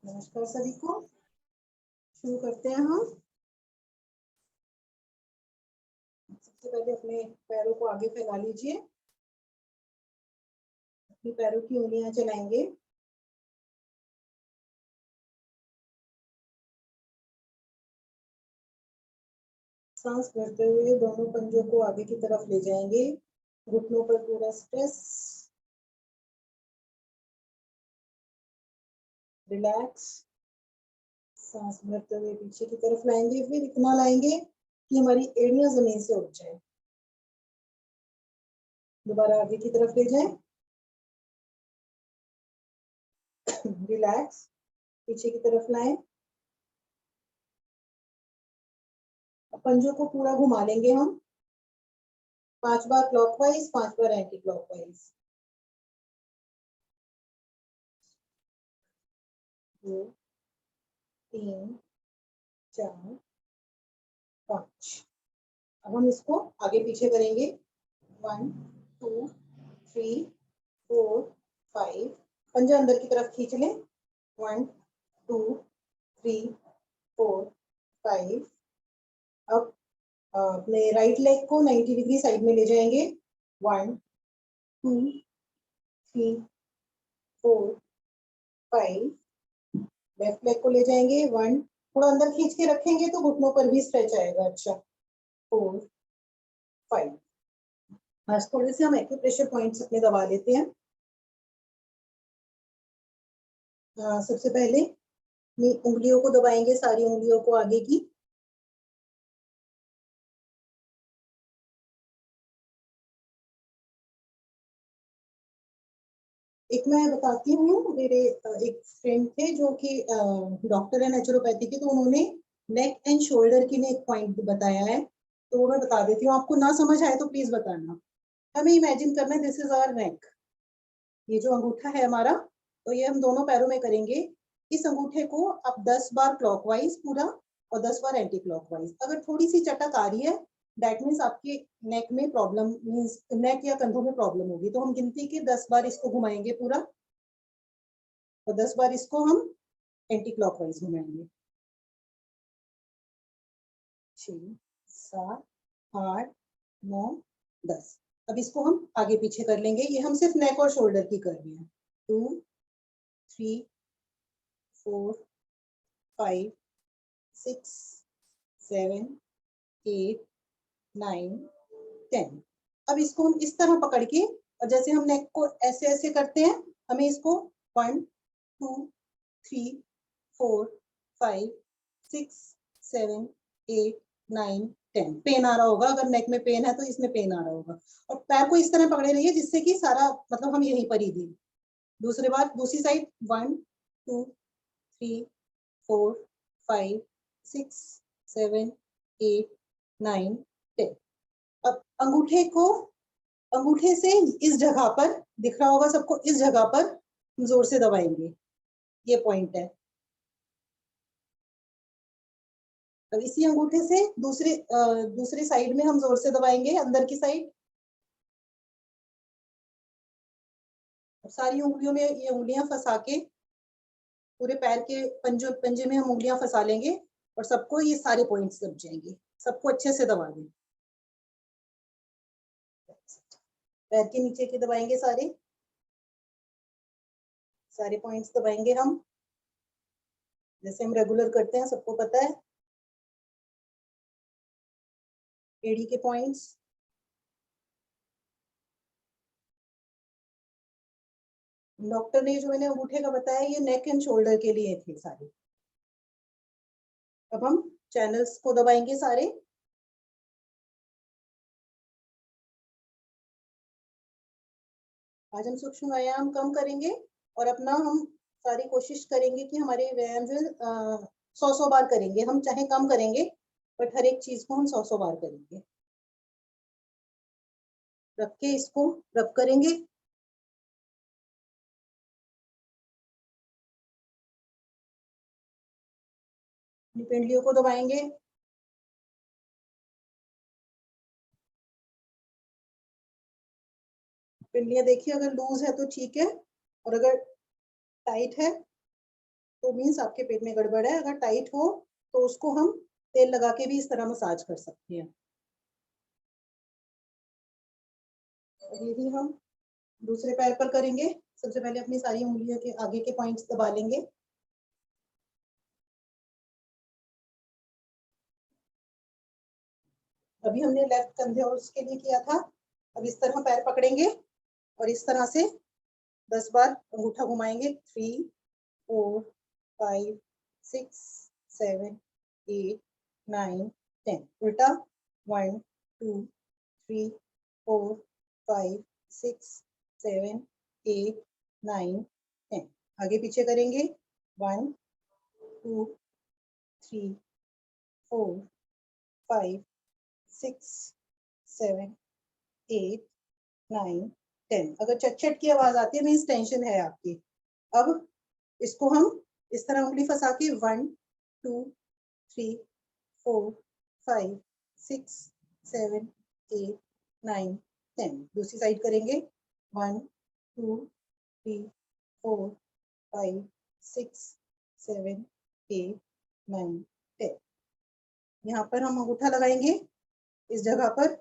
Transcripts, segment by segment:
नमस्कार सभी को। शुरू करते हैं हम। सबसे पहले अपने पैरों को आगे फैला लीजिए। अपनी पैरों की उंगलियां चलाएंगे। सांस भरते हुए दोनों पंजों को आगे की तरफ ले जाएंगे। घुटनों पर पूरा स्ट्रेस। रिलैक्स। सांस भरते हुए पीछे की तरफ लाएंगे, फिर इतना लाएंगे कि हमारी एड़ियां जमीन से उठ जाए। दोबारा आगे की तरफ ले जाएं। रिलैक्स। पीछे की तरफ लाएं। पंजों को पूरा घुमा लेंगे हम 5 बार क्लॉकवाइज, 5 बार एंटी क्लॉकवाइज। 2 3 4 5। अब हम इसको आगे पीछे करेंगे। 1 2 3 4 5। पंजा अंदर की तरफ खींच लें। 1 2 3 4 5। अब अपने राइट लेग को 90 डिग्री साइड में ले जाएंगे। 1 2 3 4 5। लेफ्ट लेग को ले जाएंगे। 1। थोड़ा अंदर खींच के रखेंगे तो घुटनों पर भी स्ट्रेच आएगा। अच्छा। 4 5। आज थोड़े से हम एक्यूप्रेशर पॉइंट्स अपने दबा लेते हैं। सबसे पहले उंगलियों को दबाएंगे, सारी उंगलियों को आगे की। एक मैं बताती हूँ, मेरे एक फ्रेंड थे जो कि डॉक्टर है नेचुरोपैथी के, तो उन्होंने नेक एंड शोल्डर के लिए एक पॉइंट बताया है, तो वो मैं बता देती हूँ। आपको ना समझ आए तो प्लीज बताना। हमें इमेजिन करना है, दिस इज आवर नेक। ये जो अंगूठा है हमारा, तो ये हम दोनों पैरों में करेंगे। इस अंगूठे को आप 10 बार क्लॉकवाइज पूरा और 10 बार एंटी क्लॉकवाइज। अगर थोड़ी सी चटक आ रही है, दैट मीन्स आपके नेक में प्रॉब्लम, मीन्स नेक या कंधों में प्रॉब्लम होगी। तो हम गिनती के 10 बार इसको घुमाएंगे पूरा और 10 बार इसको हम एंटी क्लॉकवाइज घुमाएंगे। 6 7 8 9 10। अब इसको हम आगे पीछे कर लेंगे। ये हम सिर्फ नेक और शोल्डर की कर रहे हैं। 2 3 4 5 6 7 8 9 10। अब इसको हम इस तरह पकड़ के, और जैसे हम नेक को ऐसे ऐसे करते हैं, हमें इसको 1 2 3 4 5 6 7 8 9 10। पेन आ रहा होगा, अगर नेक में पेन है तो इसमें पेन आ रहा होगा। और पैर को इस तरह पकड़े रहिए जिससे कि सारा मतलब हम यहीं पर ही दें। दूसरी बार, दूसरी साइड। 1 2 3 4 5 6 7 8 9 10। अब अंगूठे से इस जगह पर, दिख रहा होगा सबको, इस जगह पर जोर से दबाएंगे। ये पॉइंट है। अब इसी अंगूठे से दूसरी साइड में हम जोर से दबाएंगे, अंदर की साइड। सारी उंगलियों में ये उंगलियां फंसा के, पूरे पैर के पंजे में हम उंगलियां फंसा लेंगे और सबको ये सारे पॉइंट्स दब जाएंगे। सबको अच्छे से दबा दें। पैर के नीचे के दबाएंगे, सारे पॉइंट्स दबाएंगे हम, जैसे हम रेगुलर करते हैं, सबको पता है। एड़ी के पॉइंट्स। डॉक्टर ने जो मैंने अंगूठे का बताया, ये नेक एंड शोल्डर के लिए थे सारे। अब हम चैनल्स को दबाएंगे सारे। आज हम सूक्ष्म व्यायाम कम करेंगे और अपना हम सारी कोशिश करेंगे कि हमारे व्यायाम जो 100 बार करेंगे। हम चाहे कम करेंगे, बट हर एक चीज को हम 100 बार करेंगे। रख के इसको रब करेंगे। पिंडलियों को दबाएंगे। पिंडलियां देखिए, अगर लूज है तो ठीक है, और अगर टाइट है तो मीन्स आपके पेट में गड़बड़ है। अगर टाइट हो तो उसको हम तेल लगा के भी इस तरह मसाज कर सकते हैं। ये भी हम दूसरे पैर पर करेंगे। सबसे पहले अपनी सारी उंगलियों के आगे के पॉइंट्स दबा लेंगे। अभी हमने लेफ्ट कंधे और उसके लिए किया था। अब इस तरह पैर पकड़ेंगे और इस तरह से 10 बार अंगूठा घुमाएंगे। 3 4 5 6 7 8 9 10। उल्टा 1 2 3 4 5 6 7 8 9 10। आगे पीछे करेंगे। 1 2 3 4 5 6 7 8 9 10। अगर चट-चट की आवाज आती है मीन्स टेंशन है आपकी। अब इसको हम इस तरह उंगली फंसा के 1 2 3 4 5 6 7 8 9 10। दूसरी साइड करेंगे। 1 2 3 4 5 6 7 8 9 10। यहाँ पर हम अंगूठा लगाएंगे इस जगह पर,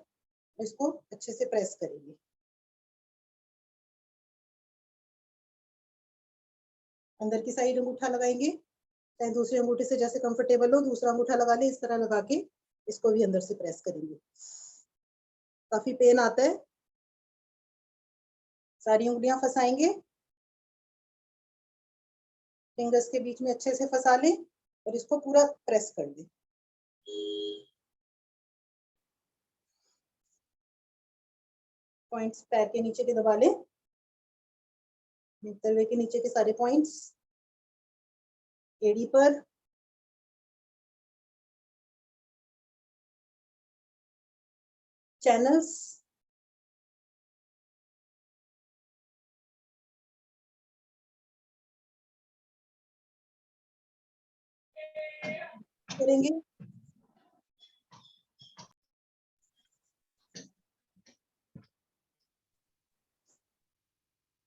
इसको अच्छे से प्रेस करेंगे। अंदर की साइड अंगूठा लगाएंगे, चाहे दूसरे अंगूठे से जैसे कंफर्टेबल हो दूसरा अंगूठा लगा ले। इस तरह लगा के इसको भी अंदर से प्रेस करेंगे। काफी पेन आता है। सारी उंगलियां फंसाएंगे, फिंगर्स के बीच में अच्छे से फंसा लें और इसको पूरा प्रेस कर दें। पॉइंट्स पैर के नीचे के दबा लें, तलवे के नीचे के सारे पॉइंट्स, एड़ी पर, चैनल्स, करेंगे।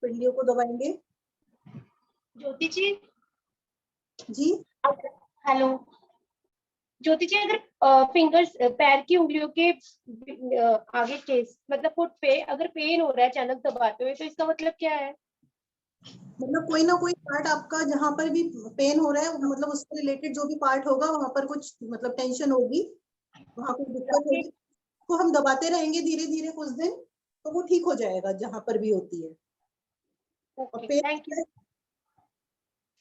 पिंडलियों को दबाएंगे। ज्योति जी। जी हेलो ज्योति जी, अगर फिंगर्स पैर की उंगलियों के आगे के मतलब फुट पे अगर पेन हो रहा है अचानक दबाते हुए, तो इसका मतलब क्या है? मतलब कोई ना कोई पार्ट आपका जहां पर भी पेन हो रहा है, मतलब उससे रिलेटेड जो भी पार्ट होगा वहां पर कुछ मतलब टेंशन होगी, वहां कोई दिक्कत होगी। तो हम दबाते रहेंगे धीरे धीरे कुछ दिन, तो वो ठीक हो जाएगा जहां पर भी होती है। और पेन थैंक यू।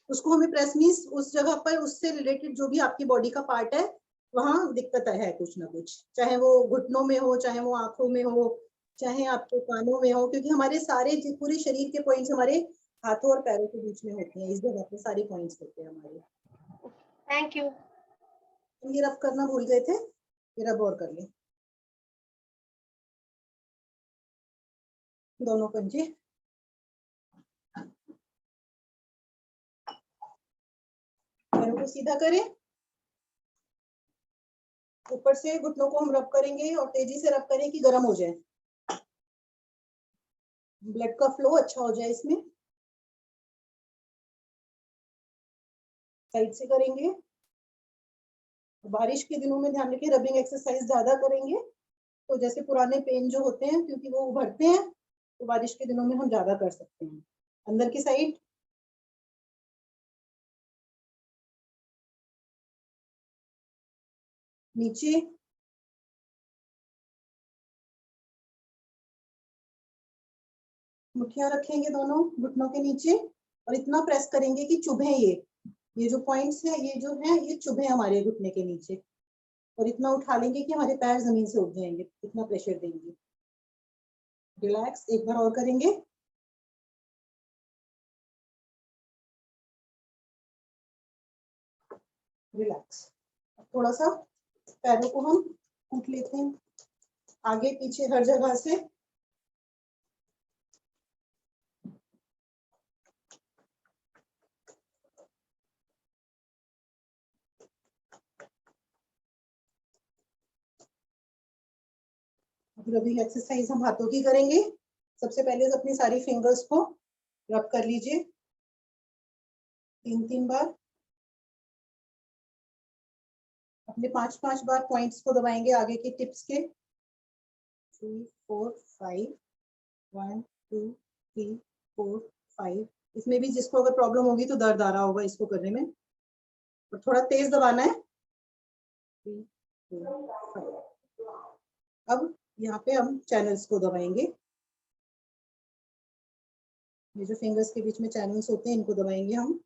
उसको हमें प्रेस मीन्स उस जगह पर उससे रिलेटेड जो भी आपकी बॉडी का पार्ट है वहां दिक्कत है कुछ ना कुछ, चाहे वो घुटनों में हो, चाहे वो आंखों में हो, चाहे आपके कानों में हो, क्योंकि हमारे सारे पूरे शरीर के पॉइंट्स हमारे हाथों और पैरों के बीच में होते हैं। इस जगह पे सारे पॉइंट्स होते हैं हमारे। Thank you. हम ये रब करना भूल गए थे, ये रब और कर लें दोनों पंजे। पैरों को सीधा करें, ऊपर से घुटनों को हम रब करेंगे और तेजी से रब करें कि गर्म हो जाए, ब्लड का फ्लो अच्छा हो जाए इसमें। साइड से करेंगे। बारिश के दिनों में ध्यान रखिए रबिंग एक्सरसाइज ज्यादा करेंगे तो जैसे पुराने पेन जो होते हैं क्योंकि वो उभरते हैं, तो बारिश के दिनों में हम ज्यादा कर सकते हैं। अंदर की साइड, नीचे, मुठ्ठियां रखेंगे दोनों घुटनों के नीचे और इतना प्रेस करेंगे कि चुभे ये जो पॉइंट्स है ये जो है ये चुभे हमारे घुटने के नीचे, और इतना उठा लेंगे कि हमारे पैर जमीन से उठ जाएंगे। इतना प्रेशर देंगे। रिलैक्स, एक बार और करेंगे। रिलैक्स। थोड़ा सा पैरों को हम कूट लेते हैं आगे पीछे हर जगह से। रबिंग एक्सरसाइज हम हाथों की करेंगे। सबसे पहले अपनी सारी फिंगर्स को रब कर लीजिए। 3 बार। अपने 5 बार पॉइंट्स को दबाएंगे आगे के टिप्स के। 3 4 5 1 2 3 4 5। इसमें भी जिसको अगर प्रॉब्लम होगी तो दर्द आ रहा होगा इसको करने में, और थोड़ा तेज दबाना है। 3 4 5। अब यहाँ पे हम चैनल्स को दबाएंगे। ये जो फिंगर्स के बीच में चैनल्स होते हैं इनको दबाएंगे हम।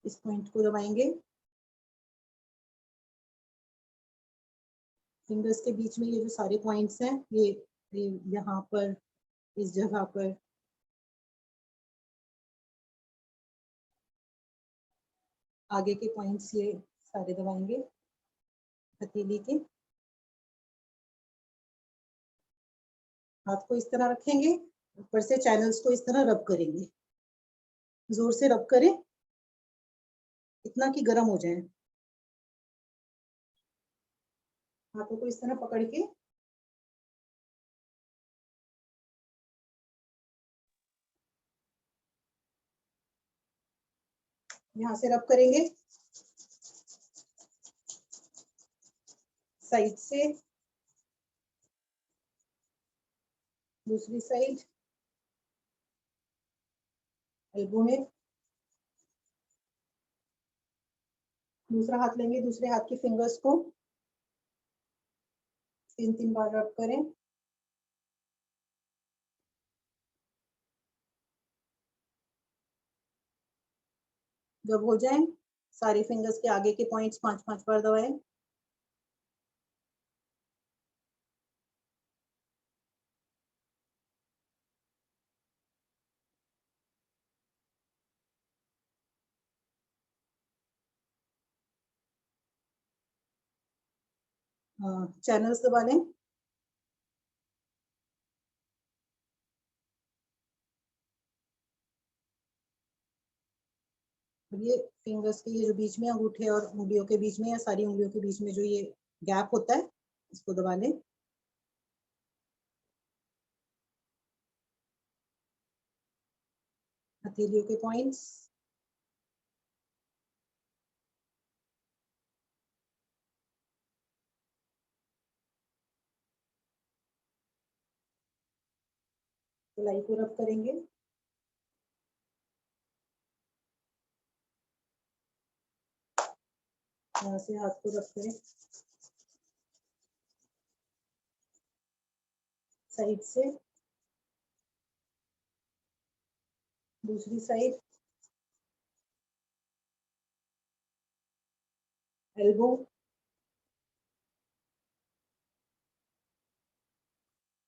इस पॉइंट को दबाएंगे। फिंगर्स के बीच में ये जो सारे पॉइंट्स हैं ये यहाँ पर, इस जगह पर, आगे के पॉइंट्स ये सारे दबाएंगे हथेली के। हाथ को इस तरह रखेंगे, ऊपर से चैनल्स को इस तरह रब करेंगे। जोर से रब करें, इतना कि गर्म हो जाए। हाथों को इस तरह पकड़ के यहाँ से रब करेंगे, साइड से, दूसरी साइड एल्बो में। दूसरा हाथ लेंगे, दूसरे हाथ की फिंगर्स को 3 बार रब करें। जब हो जाए सारे फिंगर्स के आगे के पॉइंट्स 5 बार दबाएं। चैनल्स दबा लें। ये फिंगर्स के ये जो बीच में अंगूठे और उंगलियों के बीच में या सारी उंगलियों के बीच में जो ये गैप होता है इसको दबा लें। हथेलियों के पॉइंट्स, कलाई को रब करेंगे। यहाँ से हाथ को रब करें, साइड से, दूसरी साइड एल्बो।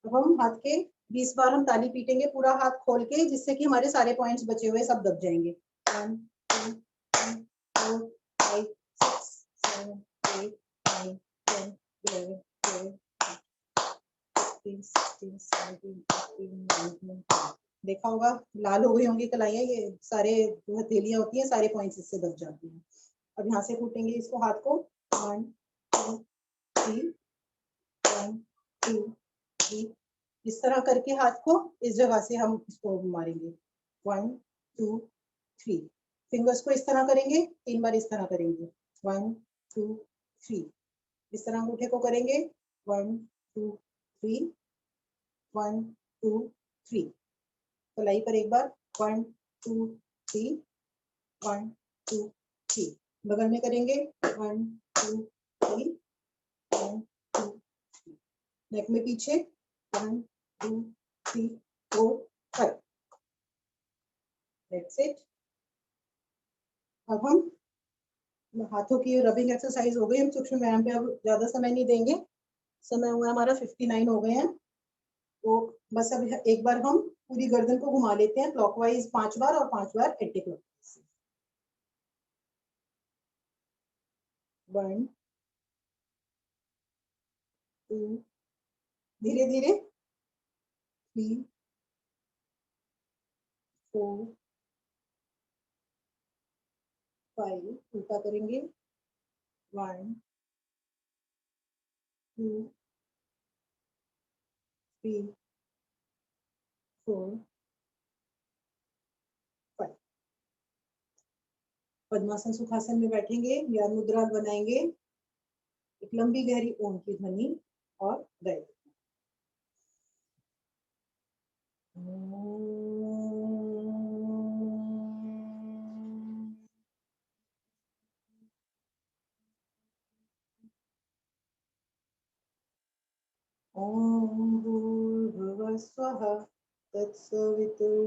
अब हम हाथ के 20 बार हम ताली पीटेंगे पूरा हाथ खोल के, जिससे कि हमारे सारे पॉइंट्स बचे हुए सब दब जाएंगे। 1 2 3 4 5 6 7 8 9 10 11 12 13 16 17 18 19 20। देखा होगा लाल हो गई होंगी कलाइयाँ, ये सारे जो हथेलियां होती हैं सारे पॉइंट्स इससे दब जाती हैं। अब यहाँ से कूटेंगे इसको, हाथ को 1 2 3 1 2 3। इस तरह करके हाथ को इस जगह से हम इसको मारेंगे। 1 2 3। फिंगर्स को इस तरह करेंगे, 3 बार इस तरह करेंगे। 1 2 3। इस तरह अंगूठे को करेंगे। 1 2 3 1 2 3। कलाई पर एक बार 1 2 3 1 2 3। बगल में करेंगे 1 2 3 1 2 3। नेक में पीछे 1 2 3 4 5। That's it. अब हम हाथों की रबिंग एक्सरसाइज हो गई, हम सूक्ष्म व्यायाम पे अब ज्यादा समय नहीं देंगे। समय हुआ हमारा 59 हो गए हैं। तो बस अब एक बार हम पूरी गर्दन को घुमा लेते हैं क्लॉकवाइज 5 बार और 5 बार एंटी क्लॉकवाइज। 1 2 धीरे धीरे 3 4 5। उल्टा करेंगे 1 2 3 4 5। पद्मासन सुखासन में बैठेंगे, ज्ञान मुद्रा बनाएंगे, एक लंबी गहरी ओम की ध्वनि और गायत्री। ओम भूर्भुवः स्वः तत्सवितुर्वरेण्यं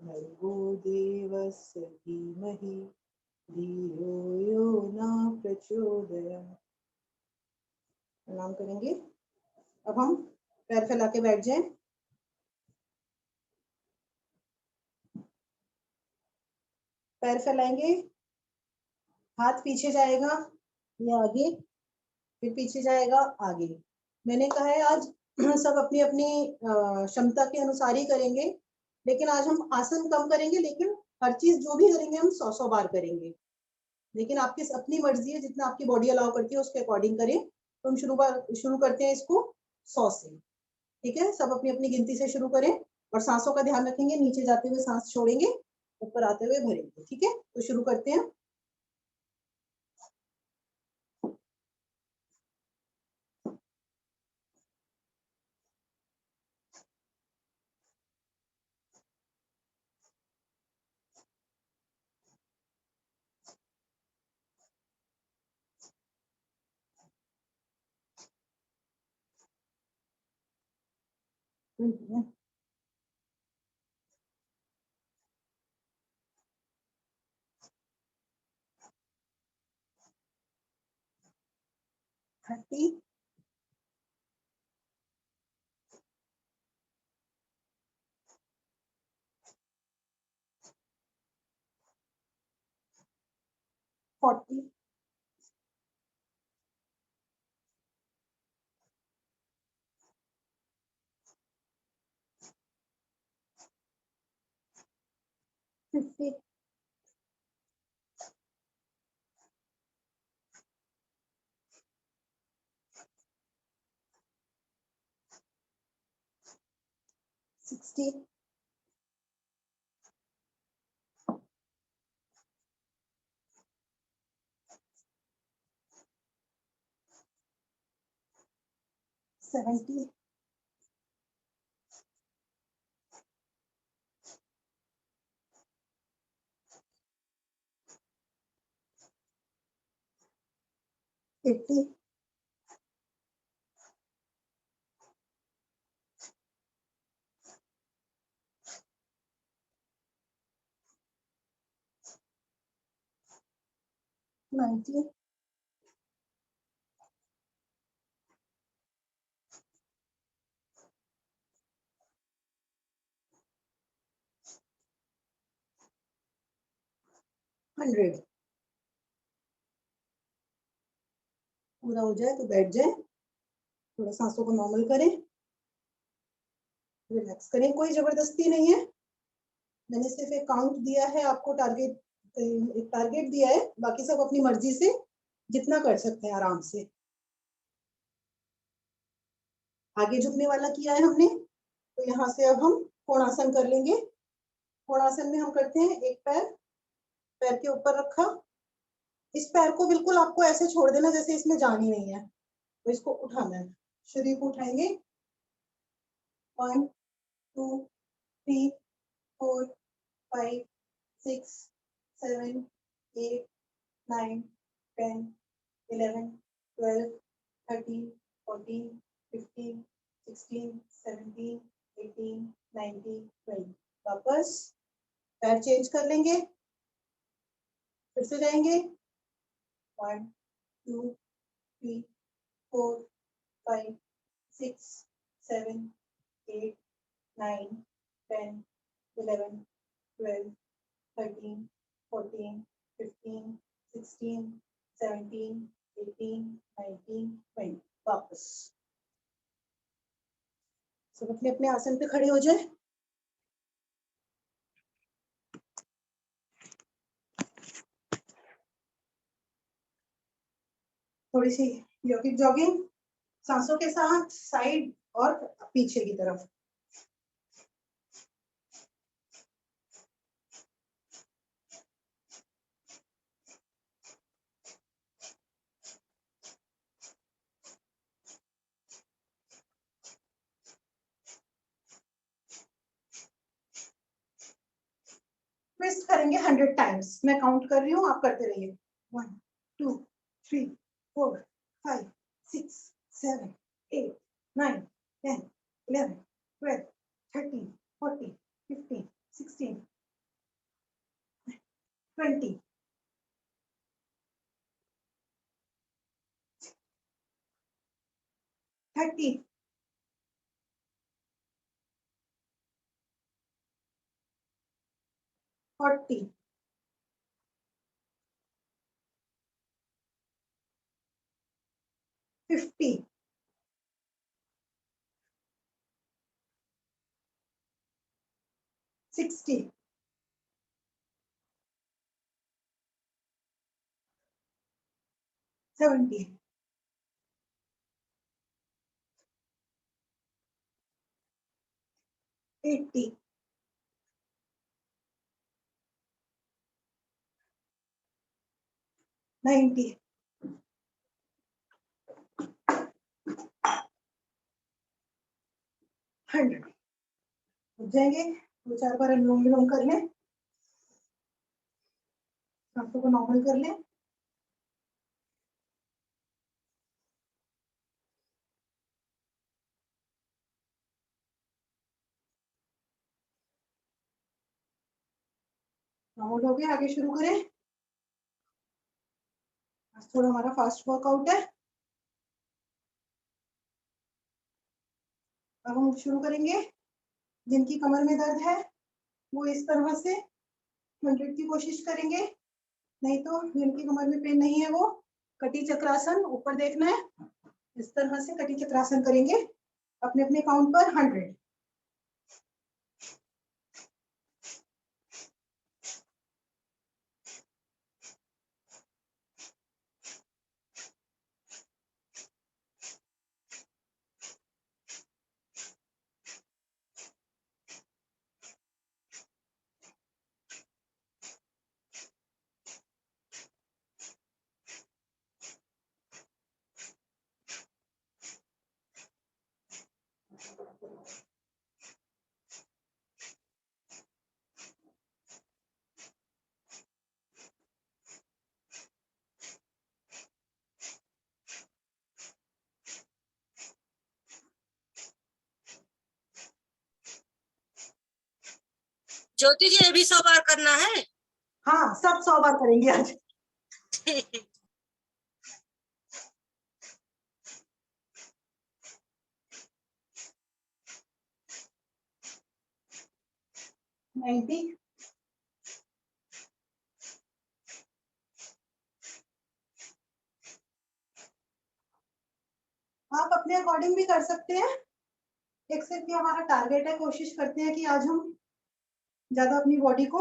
भर्गो देवस्य धीमहि धियो यो न प्रचोदयात्। प्रणाम करेंगे। अब हम पैर फैला के बैठ जाएं। पैर फैलाएंगे, हाथ पीछे जाएगा, ये आगे, फिर पीछे जाएगा, आगे। मैंने कहा है आज सब अपनी अपनी क्षमता के अनुसार ही करेंगे, लेकिन आज हम आसन कम करेंगे, लेकिन हर चीज जो भी करेंगे हम 100 बार करेंगे। लेकिन आपकी अपनी मर्जी है, जितना आपकी बॉडी अलाउ करती है उसके अकॉर्डिंग करें। तो हम शुरू करते हैं इसको 100 से। ठीक है, सब अपनी अपनी गिनती से शुरू करें और सांसों का ध्यान रखेंगे, नीचे जाते हुए सांस छोड़ेंगे, ऊपर आते हुए भरेंगे। ठीक है, तो शुरू करते हैं। थर्टी 40 50 60 70 80 90 100। पूरा हो जाए तो बैठ जाए, थोड़ा सांसों को नॉर्मल करें, रिलैक्स करें। कोई जबरदस्ती नहीं है, मैंने सिर्फ एक काउंट दिया है आपको, टारगेट, एक टारगेट दिया है, बाकी सब अपनी मर्जी से जितना कर सकते हैं आराम से। आगे झुकने वाला किया है हमने, तो यहाँ से अब हम कोणासन कर लेंगे। कोणासन में हम करते हैं एक पैर पैर के ऊपर रखा, इस पैर को बिल्कुल आपको ऐसे छोड़ देना जैसे इसमें जान ही नहीं है, तो इसको उठाना है। शरीर को उठाएंगे, 1 2 3 4 5 6 7 8 9 10 11 12 13 14 15 16 17 18 19 20। वापस पैर चेंज कर लेंगे, फिर से जाएंगे, 1 2 3 4 5 6 7 8 9 10 11 12 13 14 15 16 17 18 19 20। वापस सब अपने अपने आसन पे खड़े हो जाए। थोड़ी सी योगिक जॉगिंग, सांसों के साथ साइड और पीछे की तरफ। करेंगे 100 टाइम्स। मैं काउंट कर रही हूँ, आप करते रहिए। 1 2 3 4 5 6 7 8 9 10 11 12 13 14 15 16 20 30 40 50 60 70 80 90 100। उठ जाएंगे, 2-4 बार अनुलोम विलोम कर लें, सांसों को नॉर्मल कर लें। नॉर्मल हो गया, आगे शुरू करें। आज थोड़ा हमारा फास्ट वर्कआउट है। अब हम शुरू करेंगे। जिनकी कमर में दर्द है वो इस तरह से 100 की कोशिश करेंगे, नहीं तो जिनकी कमर में पेन नहीं है वो कटी चक्रासन, ऊपर देखना है, इस तरह से कटी चक्रासन करेंगे अपने अपने काउंट पर 100। ज्योति जी, ये भी 100 बार करना है? हाँ, सब 100 बार करेंगे आज। ठीक। 90 आप अपने अकॉर्डिंग भी कर सकते हैं। एक सिर्फ ये हमारा टारगेट है, कोशिश करते हैं कि आज हम ज्यादा अपनी बॉडी को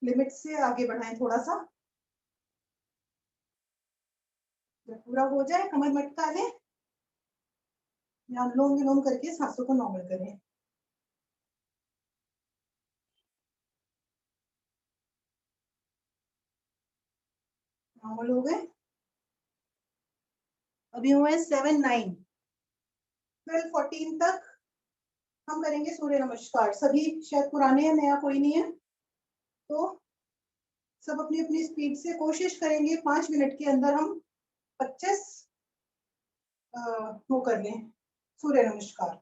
लिमिट से आगे बढ़ाएं थोड़ा सा। जब पूरा हो जाए कमर मटका लें या अनुलोम विलोम करके सांसों को नॉर्मल करें। नॉर्मल हो गए। अभी हुए 7 9 12 14 तक हम करेंगे सूर्य नमस्कार। सभी शायद पुराने हैं, नया कोई नहीं है, तो सब अपनी अपनी स्पीड से कोशिश करेंगे 5 मिनट के अंदर हम 25 वो कर लें सूर्य नमस्कार।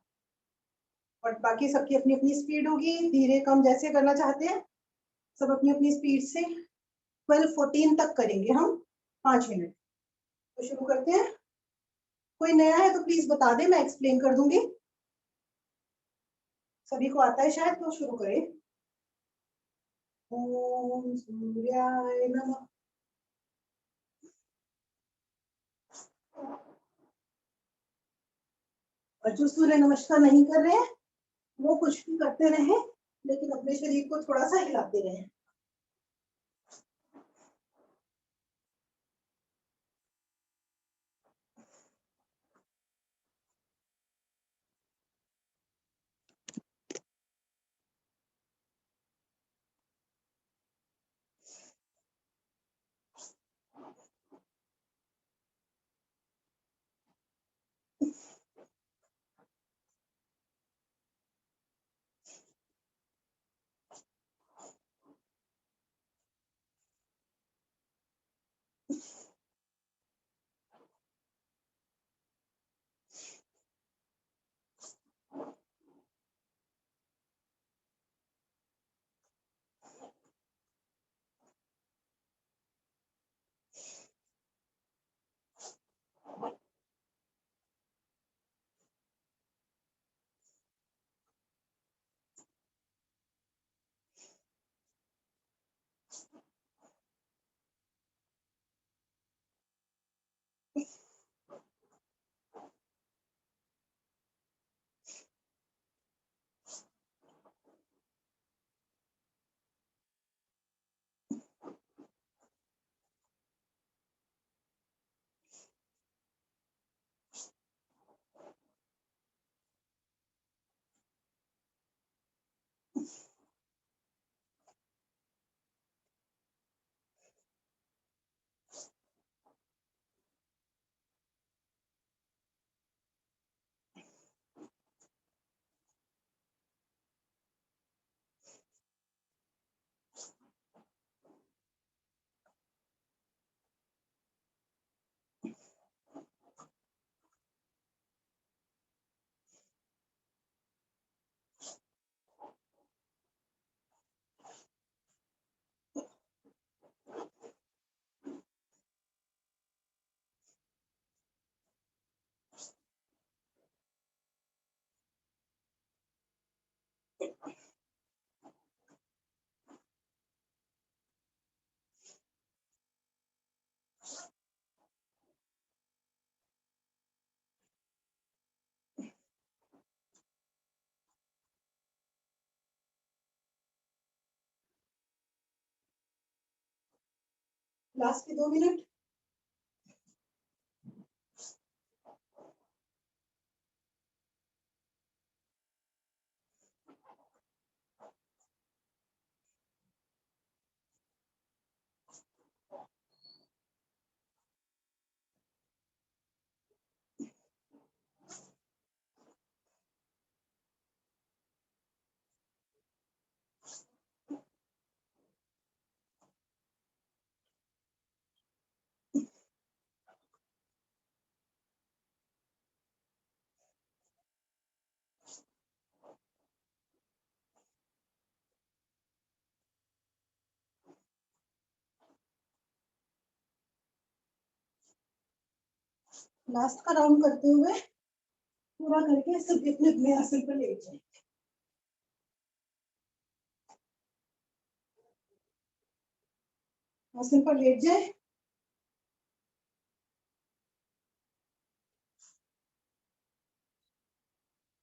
और बाकी सबकी अपनी अपनी स्पीड होगी, धीरे कम जैसे करना चाहते हैं सब अपनी अपनी स्पीड से 12 14 तक करेंगे हम 5 मिनट। तो शुरू करते हैं। कोई नया है तो प्लीज बता दे, मैं एक्सप्लेन कर दूंगी। सभी को आता है शायद, तो शुरू करें। ओम सूर्याय नमः। और जो सूर्य नमस्कार नहीं कर रहे हैं वो कुछ भी करते रहे, लेकिन अपने शरीर को थोड़ा सा हिलाते रहे। लास्ट के 2 मिनट। लास्ट का राउंड करते हुए पूरा करके सब अपने अपने आसन पर लेट जाए। आसन पर लेट जाए।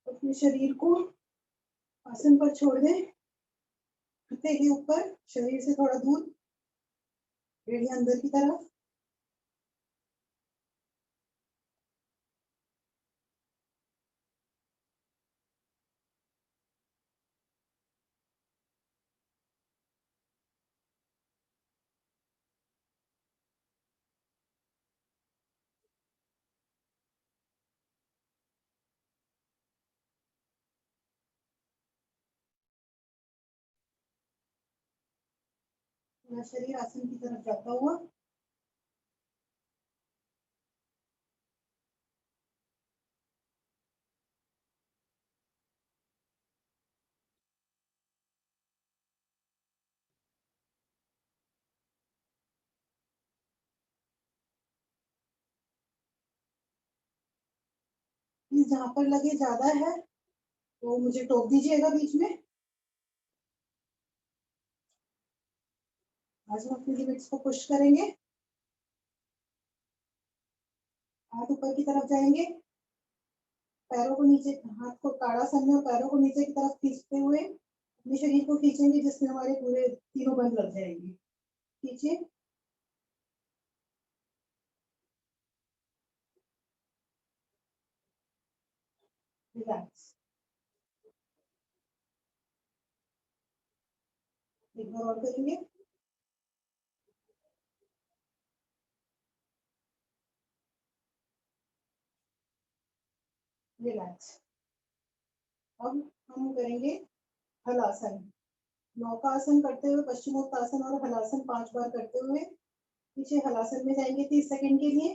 अपने शरीर को आसन पर छोड़ दें। घुटने के ऊपर, शरीर से थोड़ा दूर, एड़ी अंदर की तरफ। पूरा शरीर आसन की तरफ जाता हुआ। जहां पर लगे ज्यादा है तो मुझे टोक दीजिएगा बीच में। आज हम अपनी लिमिट्स को पुश करेंगे। हाथ ऊपर की तरफ जाएंगे। पैरों को नीचे, हाथ को ताड़ासन में और पैरों को नीचे की तरफ खींचते हुए अपने शरीर को खींचेंगे, जिसमें हमारे पूरे तीनों बंद लग जाएंगे। खींचे। रिलैक्स। एक बार और करेंगे। रिलैक्स। अब हम करेंगे हलासन। नौकासन करते हुए पश्चिमोत्तासन और हलासन 5 बार करते हुए पीछे हलासन में जाएंगे 30 सेकंड के लिए,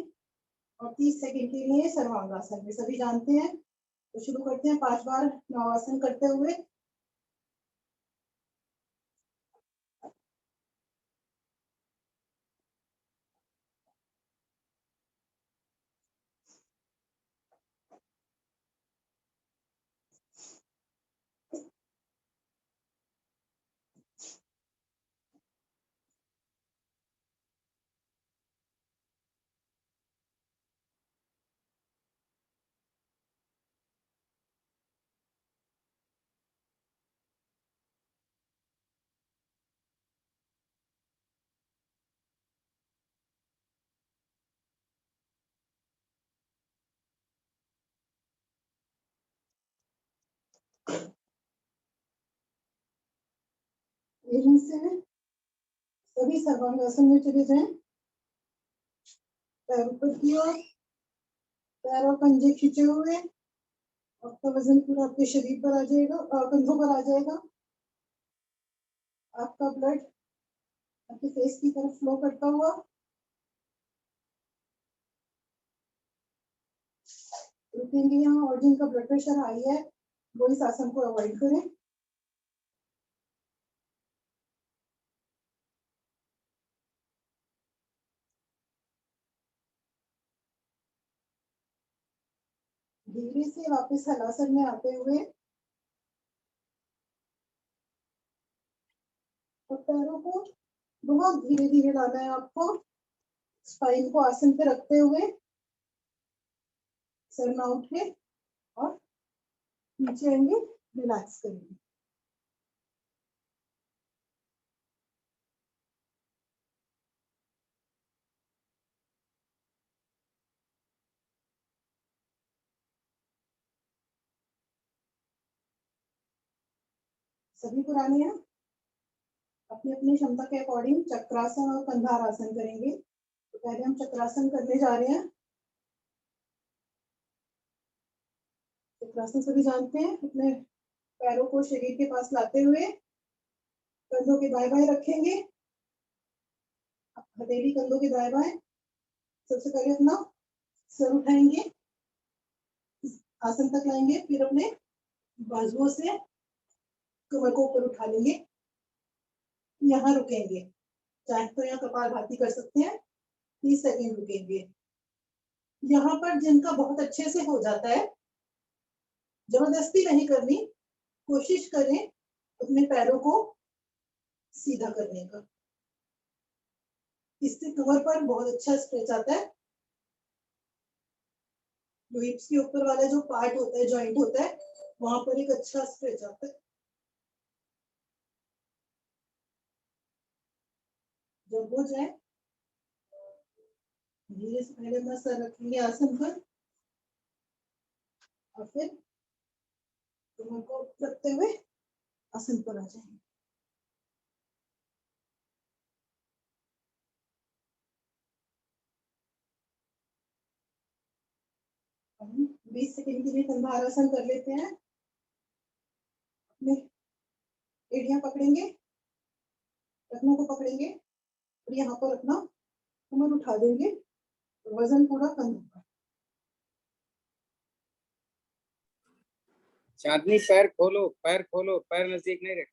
और 30 सेकंड के लिए सर्वांगासन में। सभी जानते हैं, तो शुरू करते हैं 5 बार नवासन करते हुए। यहीं से सभी सर्वांगासन में चले जाएं। पैर ऊपर की ओर, पैर और पंजे खींचे हुए। आपका वजन पूरा आपके शरीर पर आ जाएगा, कंधों पर आ जाएगा। आपका ब्लड आपके फेस की तरफ फ्लो करता हुआ। रुकेंगे यहाँ, और जिनका ब्लड प्रेशर हाई है वो इस आसन को अवॉइड करें। धीरे से वापस हलासन में आते हुए और पैरों को बहुत धीरे धीरे लाना है आपको। स्पाइन को आसन पे रखते हुए सर ना उठे और नीचे आएंगे, रिलैक्स करेंगे। सभी पुराने हैं। अपनी अपनी क्षमता के अकॉर्डिंग चक्रासन और कंधारासन करेंगे। तो पहले हम चक्रासन करने जा रहे हैं। चक्रासन सभी जानते हैं। अपने पैरों को शरीर के पास लाते हुए कंधों के दाएं बाएं रखेंगे। हथेली कंधों के दाएं बाएं। सबसे पहले अपना सर उठाएंगे, आसन तक लाएंगे, फिर अपने बाजुओं से कमर को ऊपर उठा लेंगे, यहाँ रुकेंगे। चाहे तो यहाँ कपालभाति कर सकते हैं, 30 सेकेंड रुकेंगे। यहाँ पर जिनका बहुत अच्छे से हो जाता है, जबरदस्ती नहीं करनी, कोशिश करें अपने पैरों को सीधा करने का। इससे कमर पर बहुत अच्छा स्ट्रेच आता है। जो हिप्स के ऊपर वाला जो पार्ट होता है, जॉइंट होता है, वहां पर एक अच्छा स्ट्रेच आता है। जब हो जाए धीरे से पहले अपना सर रखेंगे आसन पर और फिर कमर को रखते हुए आसन पर आ जाएंगे। हम 20 सेकेंड के लिए कंधारासन कर लेते हैं। अपने एड़ियां पकड़ेंगे, टखनों को पकड़ेंगे और यहाँ पर अपना कमर उठा देंगे, वजन पूरा कंधों पर। चांदनी पैर खोलो, पैर खोलो, पैर नजदीक नहीं रख।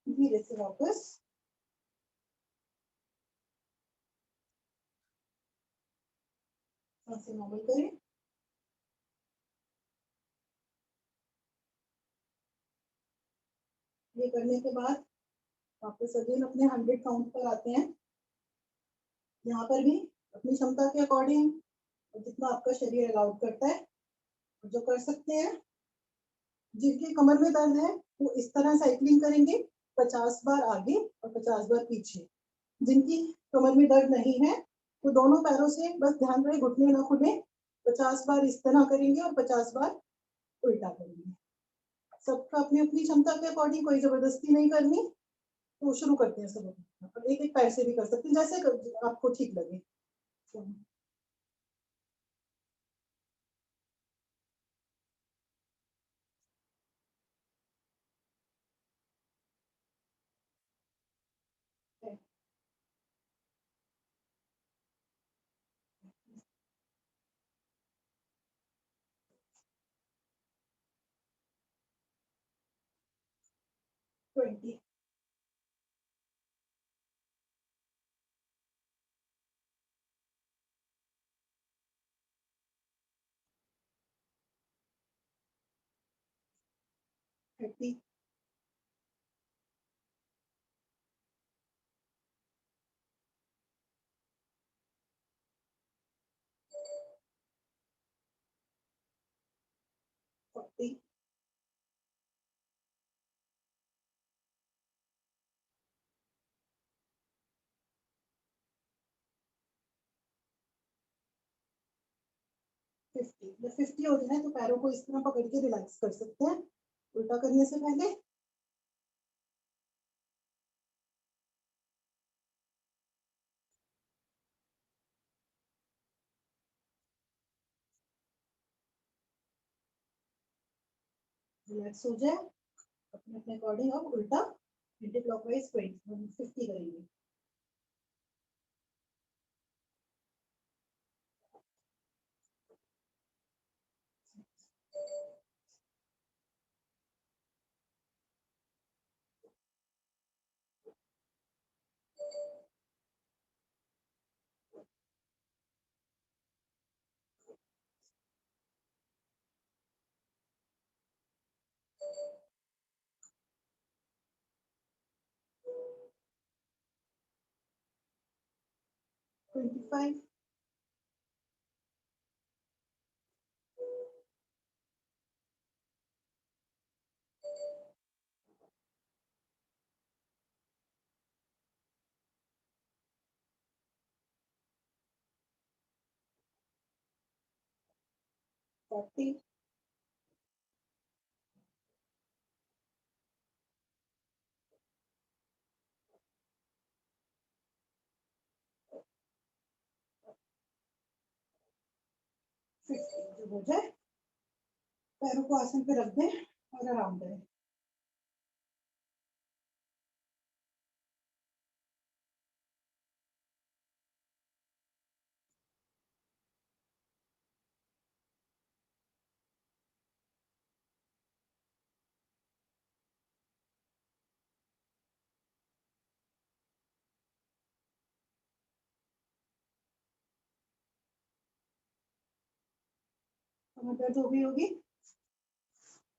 धीरे से वापस सांसें नॉर्मल करें। ये करने के बाद वापस अगेन अपने 100 काउंट पर आते हैं। यहाँ पर भी अपनी क्षमता के अकॉर्डिंग जितना आपका शरीर अलाउड करता है जो कर सकते हैं। जिनके कमर में दर्द है वो इस तरह साइकिलिंग करेंगे, 50 बार आगे और 50 बार पीछे। जिनकी कमर में दर्द नहीं है वो दोनों पैरों से बस ध्यान रहे घुटने ना खुले, 50 बार इस तरह करेंगे और 50 बार उल्टा करेंगे। सबका अपनी अपनी क्षमता के अकॉर्डिंग, कोई जबरदस्ती नहीं करनी। तो शुरू करते हैं सब। एक एक पैर से भी कर सकते हैं, जैसे आपको ठीक लगे। 20 30 40 50। जब 50 हो जाए तो पैरों को इस तरह पकड़ के रिलैक्स कर सकते हैं उल्टा करने से पहले। रिलैक्स हो जाए अपने अपने अकॉर्डिंग अब उल्टा एंटी क्लॉकवाइज 50 करेंगे। ट्वेंटी फाइव, 40, जब हो जाए पैरों को आसन पे रख दें और आराम करें। कमर दर्द हो गई होगी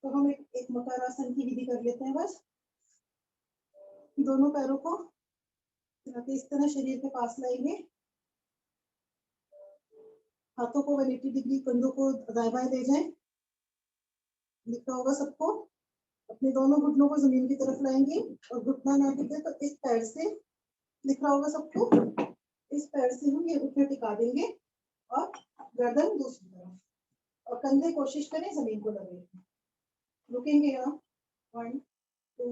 तो हम एक मकरासन की विधि कर लेते हैं। बस दोनों पैरों को इस तरह शरीर के पास लाएंगे, हाथों को 180 डिग्री, कंधों को दाएं बाएं ले जाएं। दिख रहा होगा सबको। अपने दोनों घुटनों को जमीन की तरफ लाएंगे और घुटना ना टिके तो इस पैर से, दिख रहा होगा सबको, इस पैर से हम ये घुटने टिका देंगे और गर्दन दूसरी तरफ, और कंधे कोशिश करें जमीन को लगे। रुकेंगे यहाँ। 1 2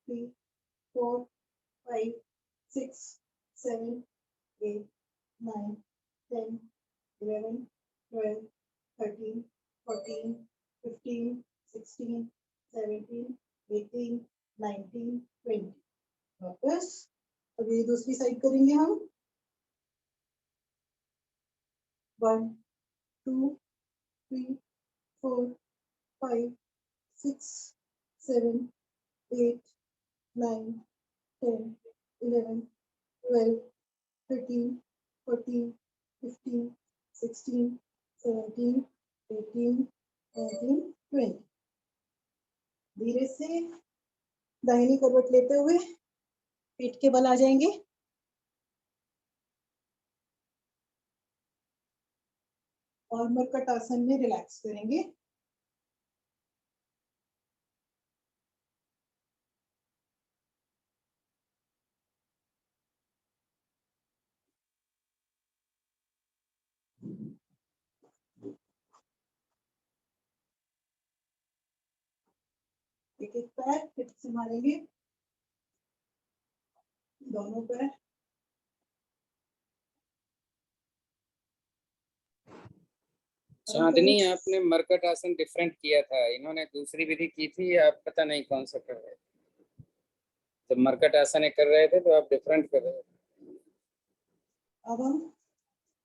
3 4 5 6 7 8 9 10 11 12 13 14 15 16 17 18 19 20। वापस अभी दूसरी साइड करेंगे हम। 1 2 3 4 5 6 7 8 9 10 11 12 13 14 15 16 17 18 19 20। धीरे से दाहिनी करवट लेते हुए पीठ के बल आ जाएंगे और मरकट आसन में रिलैक्स करेंगे। एक एक पैर फिर से मारेंगे, दोनों पैर। चांदनी, आपने मरकट आसन डिफरेंट किया था, इन्होंने दूसरी विधि की थी, आप पता नहीं कौन सा कर रहे थे। जब मरकट आसन कर रहे थे तो आप डिफरेंट कर रहे थे। अब हम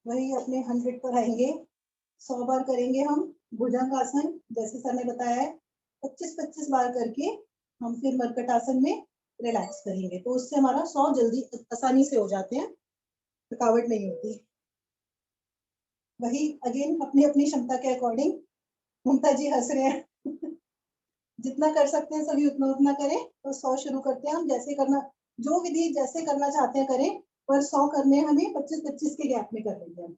वही अपने 100 पर आएंगे। 100 बार करेंगे हम भुजंग आसन, जैसे सर ने बताया है। 25-25 बार करके हम फिर मरकट आसन में रिलैक्स करेंगे, तो उससे हमारा 100 जल्दी आसानी से हो जाते हैं, थकावट नहीं होती। वही अगेन अपनी अपनी क्षमता के अकॉर्डिंग। ममता जी हंस रहे हैं। जितना कर सकते हैं सभी उतना उतना करें। तो 100 शुरू करते हैं हम, जैसे करना, जो विधि जैसे करना चाहते हैं करें, पर 100 करने हमें 25-25 के गैप में कर लेंगे हम,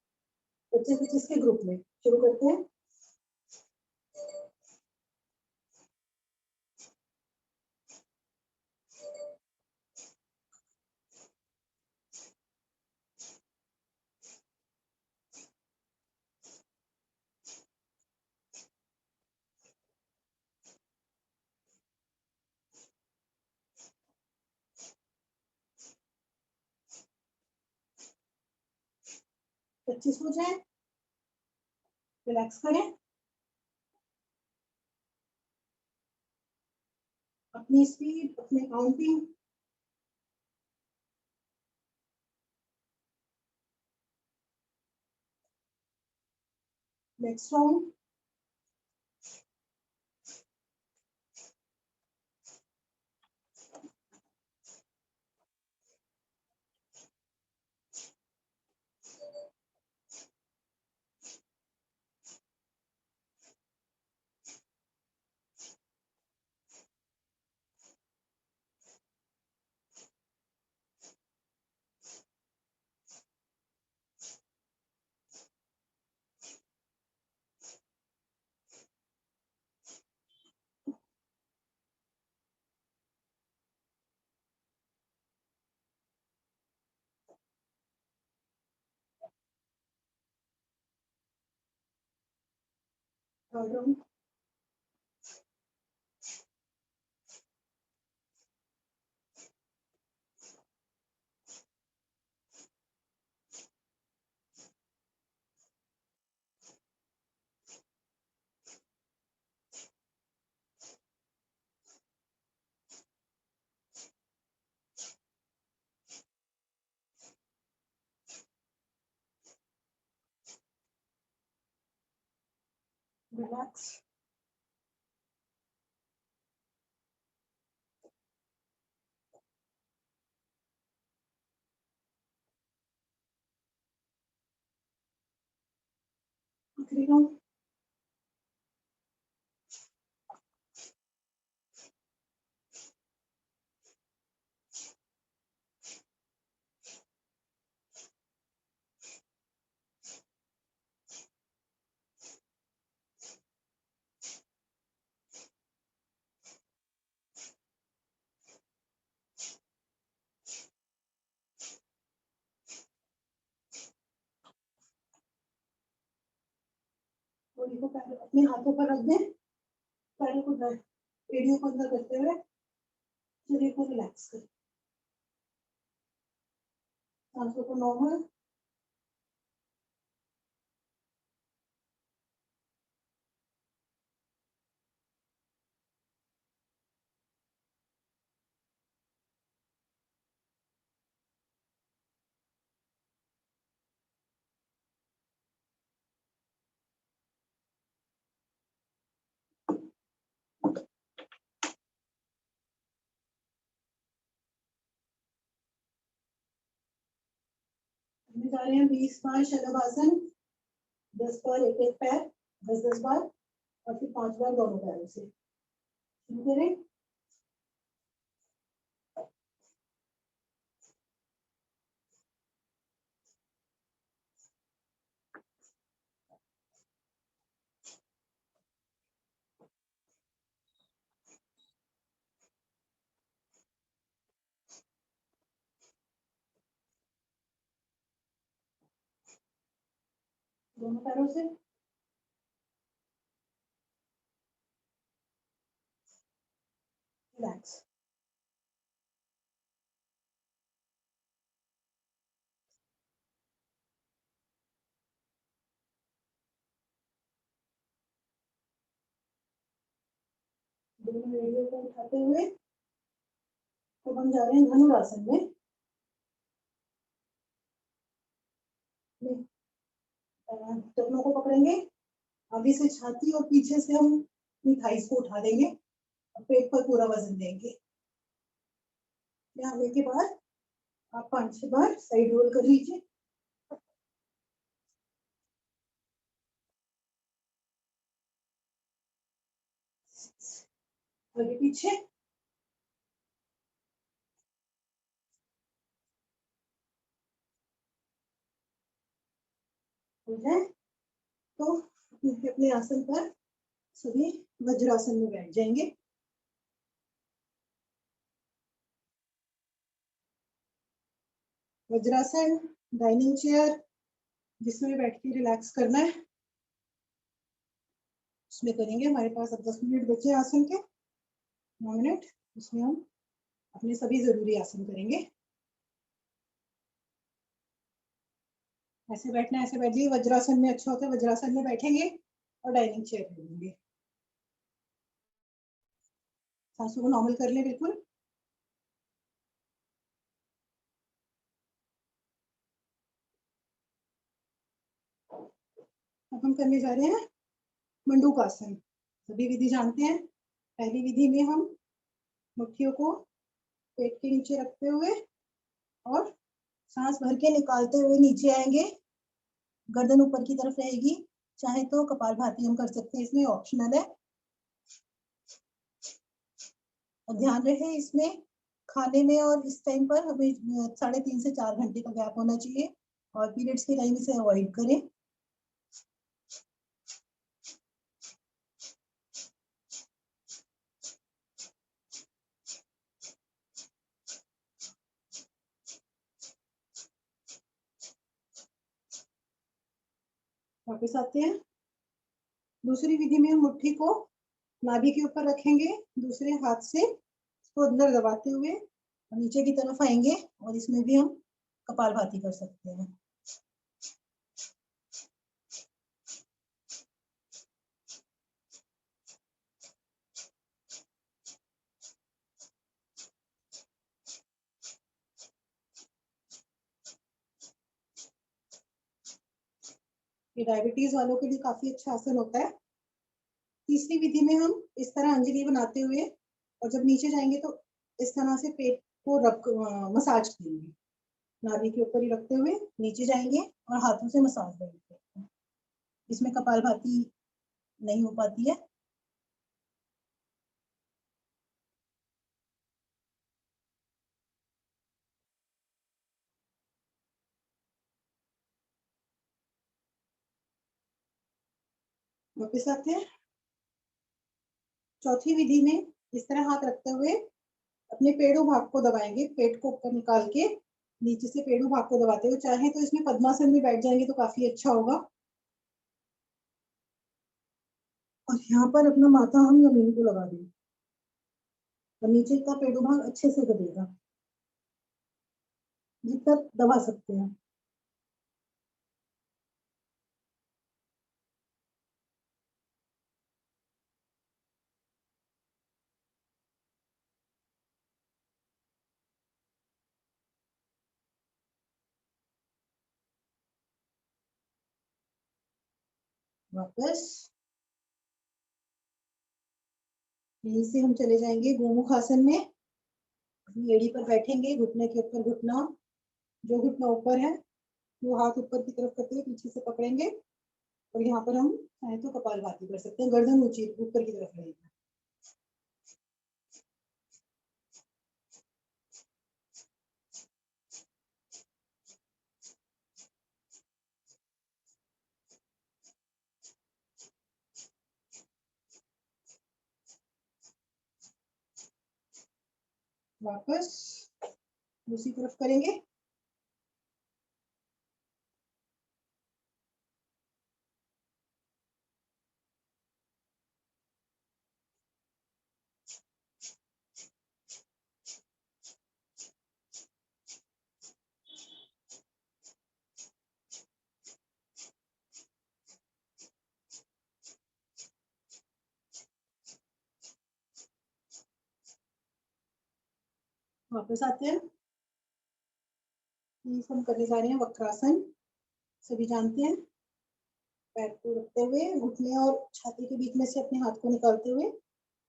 25-25 के ग्रुप में शुरू करते हैं। पच्चीस हो जाए, रिलैक्स करें। अपनी स्पीड, अपने counting. Next round. Third round. Relax. आखिरी राउंड। बॉडी को पैर अपने हाथों पर रख दें, पैरों को एड़ियों को अंदर करते हुए शरीर को रिलैक्स करें, सांसों को नॉर्मल। हम जा रहे हैं 20 बार शलभासन, 10 बार एक एक पैर, 10-10 बार, और फिर 5 बार दोनों पैरों से। शुरू करें। दोनों पैरों से। रिलैक्स। दोनों एड़ियों को उठाते हुए अब हम जा रहे हैं धनुरासन में। टखनों को पकड़ेंगे, आगे से छाती और पीछे से हम अपनी थाइस को उठा देंगे और पेट पर पूरा वजन देंगे। यहाँ आने के बाद आप 5-6 बार साइड रोल कर लीजिए। आगे पीछे। हो जाए तो अपने आसन पर सभी वज्रासन में बैठ जाएंगे। वज्रासन डाइनिंग चेयर जिसमें बैठ के रिलैक्स करना है उसमें करेंगे। हमारे पास अब 10 मिनट बचे आसन के, 9 मिनट, उसमें हम अपने सभी जरूरी आसन करेंगे। ऐसे बैठना, ऐसे बैठ जाइए। वज्रासन में अच्छा होता है, वज्रासन में बैठेंगे और डाइनिंग चेयर ले लेंगे। सांसों को नॉर्मल कर ले बिल्कुल। अब हम करने जा रहे हैं मंडूकासन। सभी विधि जानते हैं। पहली विधि में हम मुट्ठियों को पेट के नीचे रखते हुए और सांस भर के निकालते हुए नीचे आएंगे। गर्दन ऊपर की तरफ रहेगी। चाहे तो कपालभाति हम कर सकते हैं, इसमें ऑप्शनल है। और ध्यान रहे इसमें खाने में और इस टाइम पर हमें 3.5 से 4 घंटे का गैप होना चाहिए और पीरियड्स के टाइम इसे अवॉइड करें। वापस आते हैं। दूसरी विधि में हम मुट्ठी को नाभि के ऊपर रखेंगे, दूसरे हाथ से इसको अंदर दबाते हुए और नीचे की तरफ आएंगे और इसमें भी हम कपालभाति कर सकते हैं। ये डायबिटीज वालों के लिए काफी अच्छा आसन होता है। तीसरी विधि में हम इस तरह अंजलि बनाते हुए और जब नीचे जाएंगे तो इस तरह से पेट को मसाज करेंगे, नाभि के ऊपर ही रखते हुए नीचे जाएंगे और हाथों से मसाज देंगे। इसमें कपालभाति नहीं हो पाती है। वापस आते हैं। चौथी विधि में इस तरह हाथ रखते हुए अपने पेड़ों भाग को दबाएंगे, पेट को ऊपर निकाल के नीचे से पेड़ों भाग को दबाते हुए, चाहे तो इसमें पद्मासन में बैठ जाएंगे तो काफी अच्छा होगा। और यहाँ पर अपना माथा हम जमीन को लगा देंगे और नीचे का पेड़ों भाग अच्छे से दबेगा, जितना दबा सकते हैं। वापस यहीं से हम चले जाएंगे गोमुख आसन में। एड़ी पर बैठेंगे, घुटने के ऊपर घुटना, जो घुटना ऊपर है वो हाथ ऊपर की तरफ करते हुए पीछे से पकड़ेंगे और यहाँ पर हम चाहे तो कपालभाति कर सकते हैं, गर्दन ऊंची ऊपर की तरफ रहेगी। वापस दूसरी तरफ करेंगे। वापस आते हैं। ये हम करने जा रहे हैं वक्रासन, सभी जानते हैं। पैर को रखते हुए घुटने और छाती के बीच में से अपने हाथ को निकालते हुए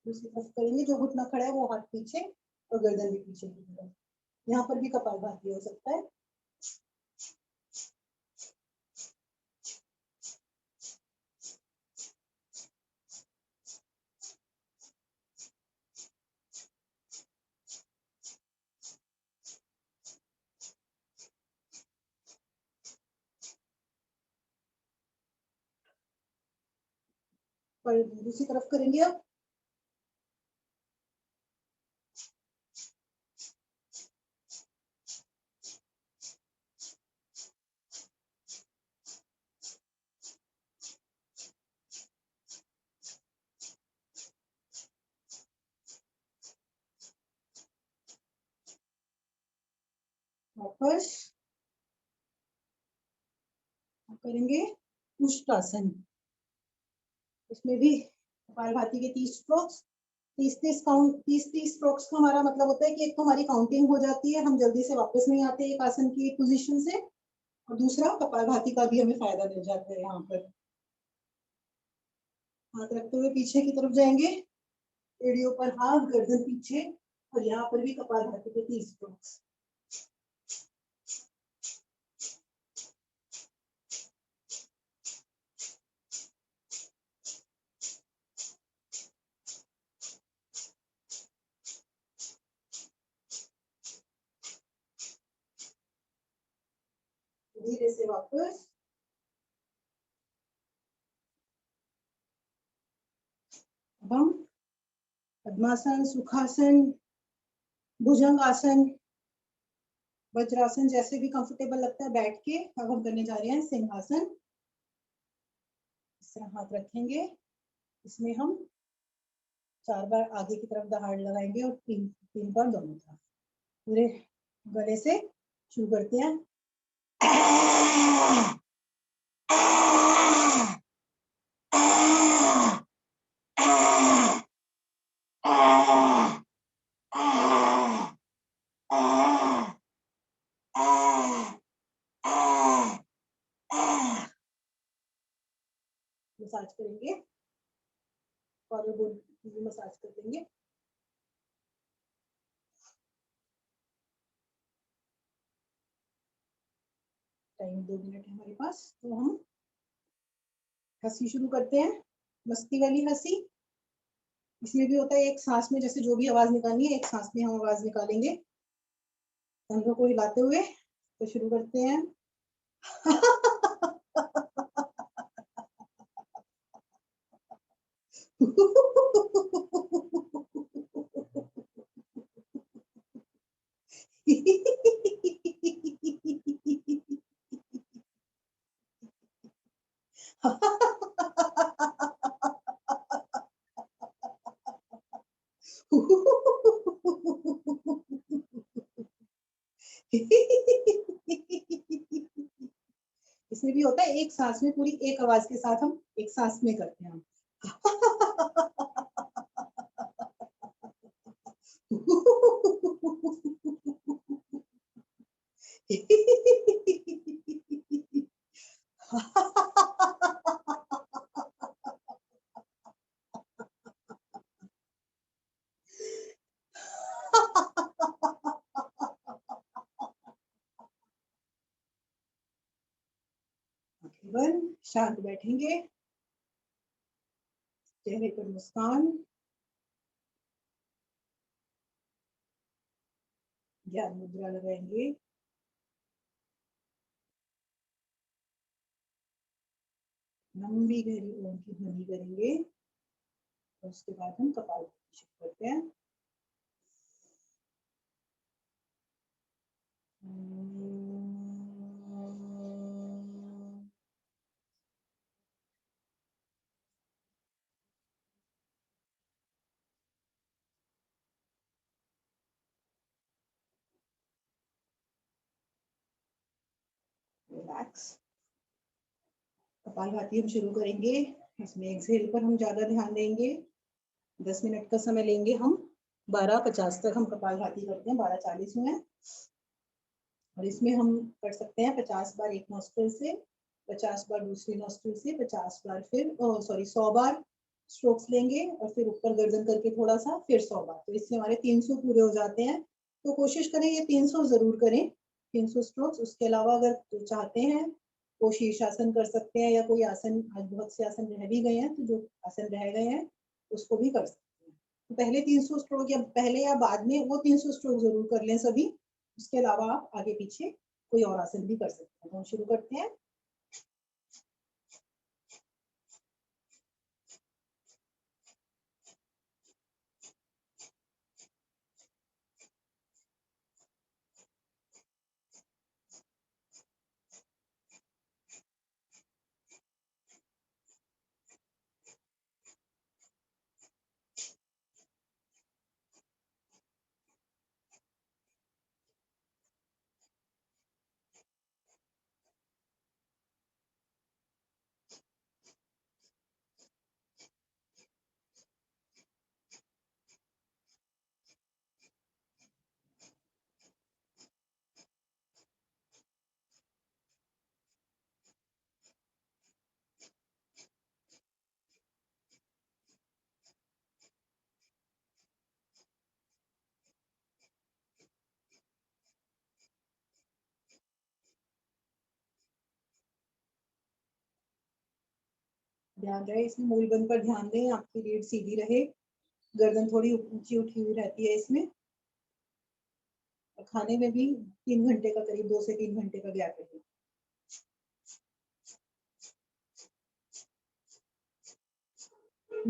दूसरी तरफ करेंगे। जो घुटना खड़ा है वो हाथ पीछे और गर्दन भी पीछे की तरफ। यहाँ पर भी कपालभाति हो सकता है। पर दूसरी तरफ करेंगे अब। वापस करेंगे उष्ट्रासन। इसमें भी कपालभाति के 30 स्ट्रोक्स, 30 स्ट्रोक्स का हमारा मतलब होता है कि एक तो हमारी काउंटिंग हो जाती है, हम जल्दी से वापस नहीं आते एक आसन की एक पोजीशन से, और दूसरा कपालभाति का भी हमें फायदा मिल जाता है। यहाँ पर हाथ रखते हुए पीछे की तरफ जाएंगे, एड़ियों पर हाथ, गर्दन पीछे, और यहाँ पर भी कपालभाति के 30 स्ट्रोक्स। धीरे से वापस। अब हम पद्मासन, सुखासन, भुजंग आसन, वज्रासन, जैसे भी कंफर्टेबल लगता है बैठ के अब हम करने जा रहे हैं सिंहासन। इस तरह हाथ रखेंगे, इसमें हम 4 बार आगे की तरफ दहाड़ लगाएंगे और 3 बार दोनों तरफ। पूरे गले से शुरू करते हैं। मसाज करेंगे, कॉलर बोन की मसाज कर देंगे। टाइम 2 मिनट है हमारे पास, तो हम हंसी शुरू करते हैं, मस्ती वाली हंसी। इसमें भी होता है एक सांस में, जैसे जो भी आवाज निकालनी है एक सांस में हम आवाज निकालेंगे। कंधों को हिलाते हुए तो शुरू करते हैं। इसमें भी होता है एक सांस में, पूरी एक आवाज के साथ हम एक सांस में करते हैं हम। बंद, शांत बैठेंगे, चेहरे पर मुस्कान, ज्ञान मुद्रा लगाएंगे। लंबी गहरी ओम की ध्वनि करेंगे और उसके बाद हम कपालभाति शुरू करते हैं। रिलैक्स। कपालभाति हम शुरू करेंगे, इसमें एक्सहेल पर हम ज्यादा ध्यान देंगे। 10 मिनट का समय लेंगे हम। 12:50 तक हम कपालभाति करते हैं, 12:40 में। और इसमें हम कर सकते हैं 50 बार एक नोस्ट्रिल से, 50 बार दूसरी नोस्ट्रिल से, 50 बार फिर 100 बार स्ट्रोक्स लेंगे और फिर ऊपर गर्दन करके थोड़ा सा फिर 100 बार। तो इससे हमारे 300 पूरे हो जाते हैं। तो कोशिश करें ये 300 जरूर करें, 300 स्ट्रोक्स। उसके अलावा अगर चाहते हैं वो शीर्षासन कर सकते हैं, या कोई आसन, आज बहुत से आसन रह भी गए हैं, तो जो आसन रह गए हैं उसको भी कर सकते हैं। तो पहले 300 स्ट्रोक या पहले या बाद में वो 300 स्ट्रोक जरूर कर लें सभी। उसके अलावा आप आगे पीछे कोई और आसन भी कर सकते हैं। तो हम शुरू करते हैं। ध्यान रहे इसमें, मूलबंध पर ध्यान दें, आपकी रीढ़ सीधी रहे, गर्दन थोड़ी ऊंची उठी हुई रहती है इसमें। और खाने में भी 3 घंटे का, करीब 2 से 3 घंटे का गैप रहे।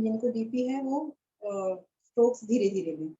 जिनको बीपी है वो स्ट्रोक्स धीरे धीरे लें।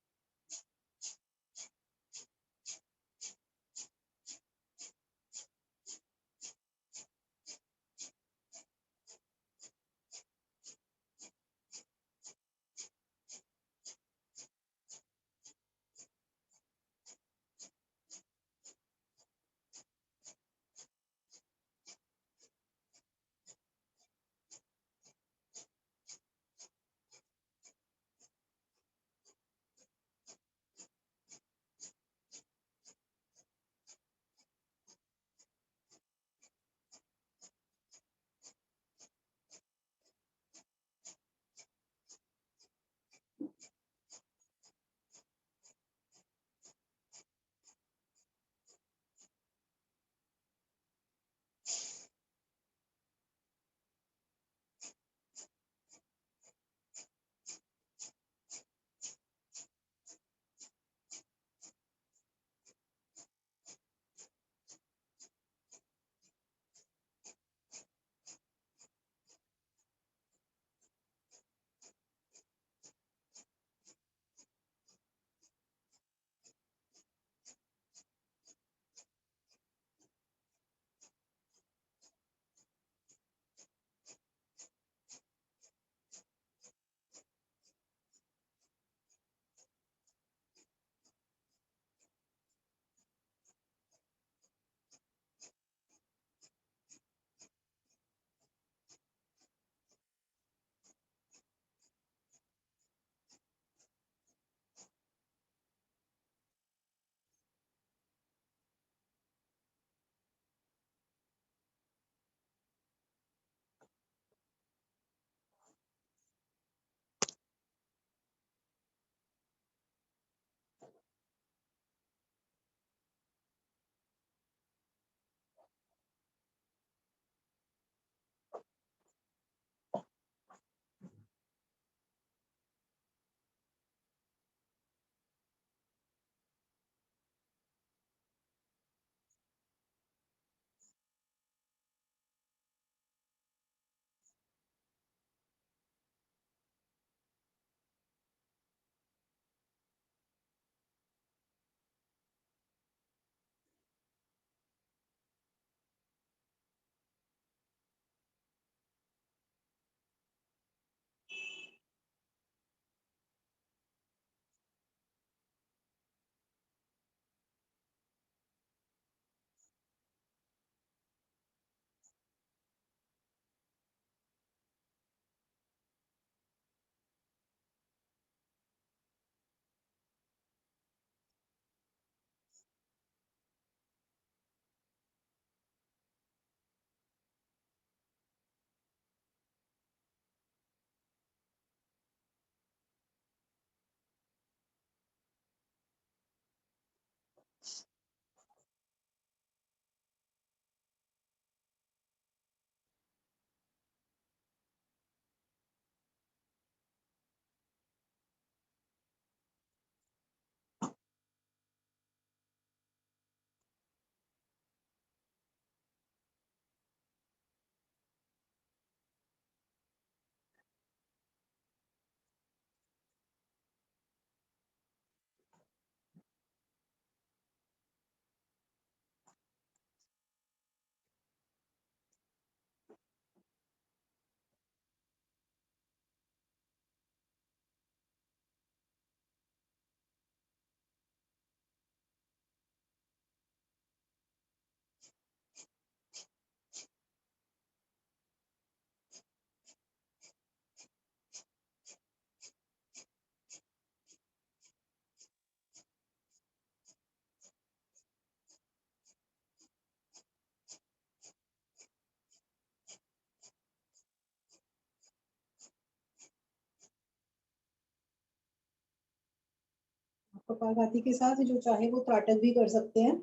कपालभाति के साथ जो चाहे वो त्राटक भी कर सकते हैं,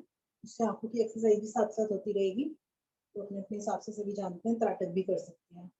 उससे आंखों की एक्सरसाइज भी साथ साथ होती रहेगी। तो अपने अपने हिसाब से सभी जानते हैं, त्राटक भी कर सकते हैं।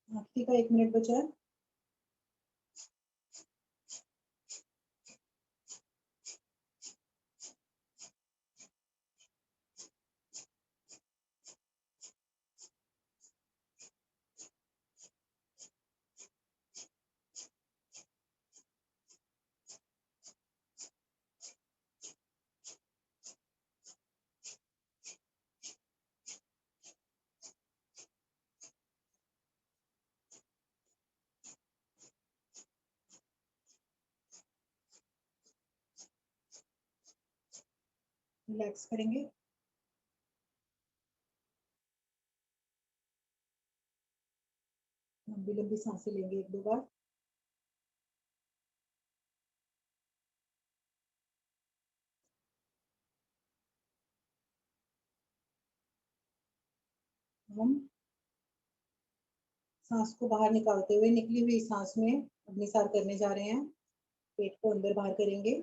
आखिरी का 1 मिनट बचा है। रिलैक्स करेंगे। लंबी लंबी सांसें लेंगे 1-2 बार। हम सांस को बाहर निकालते हुए निकली हुई सांस में अग्निसार करने जा रहे हैं। पेट को अंदर बाहर करेंगे।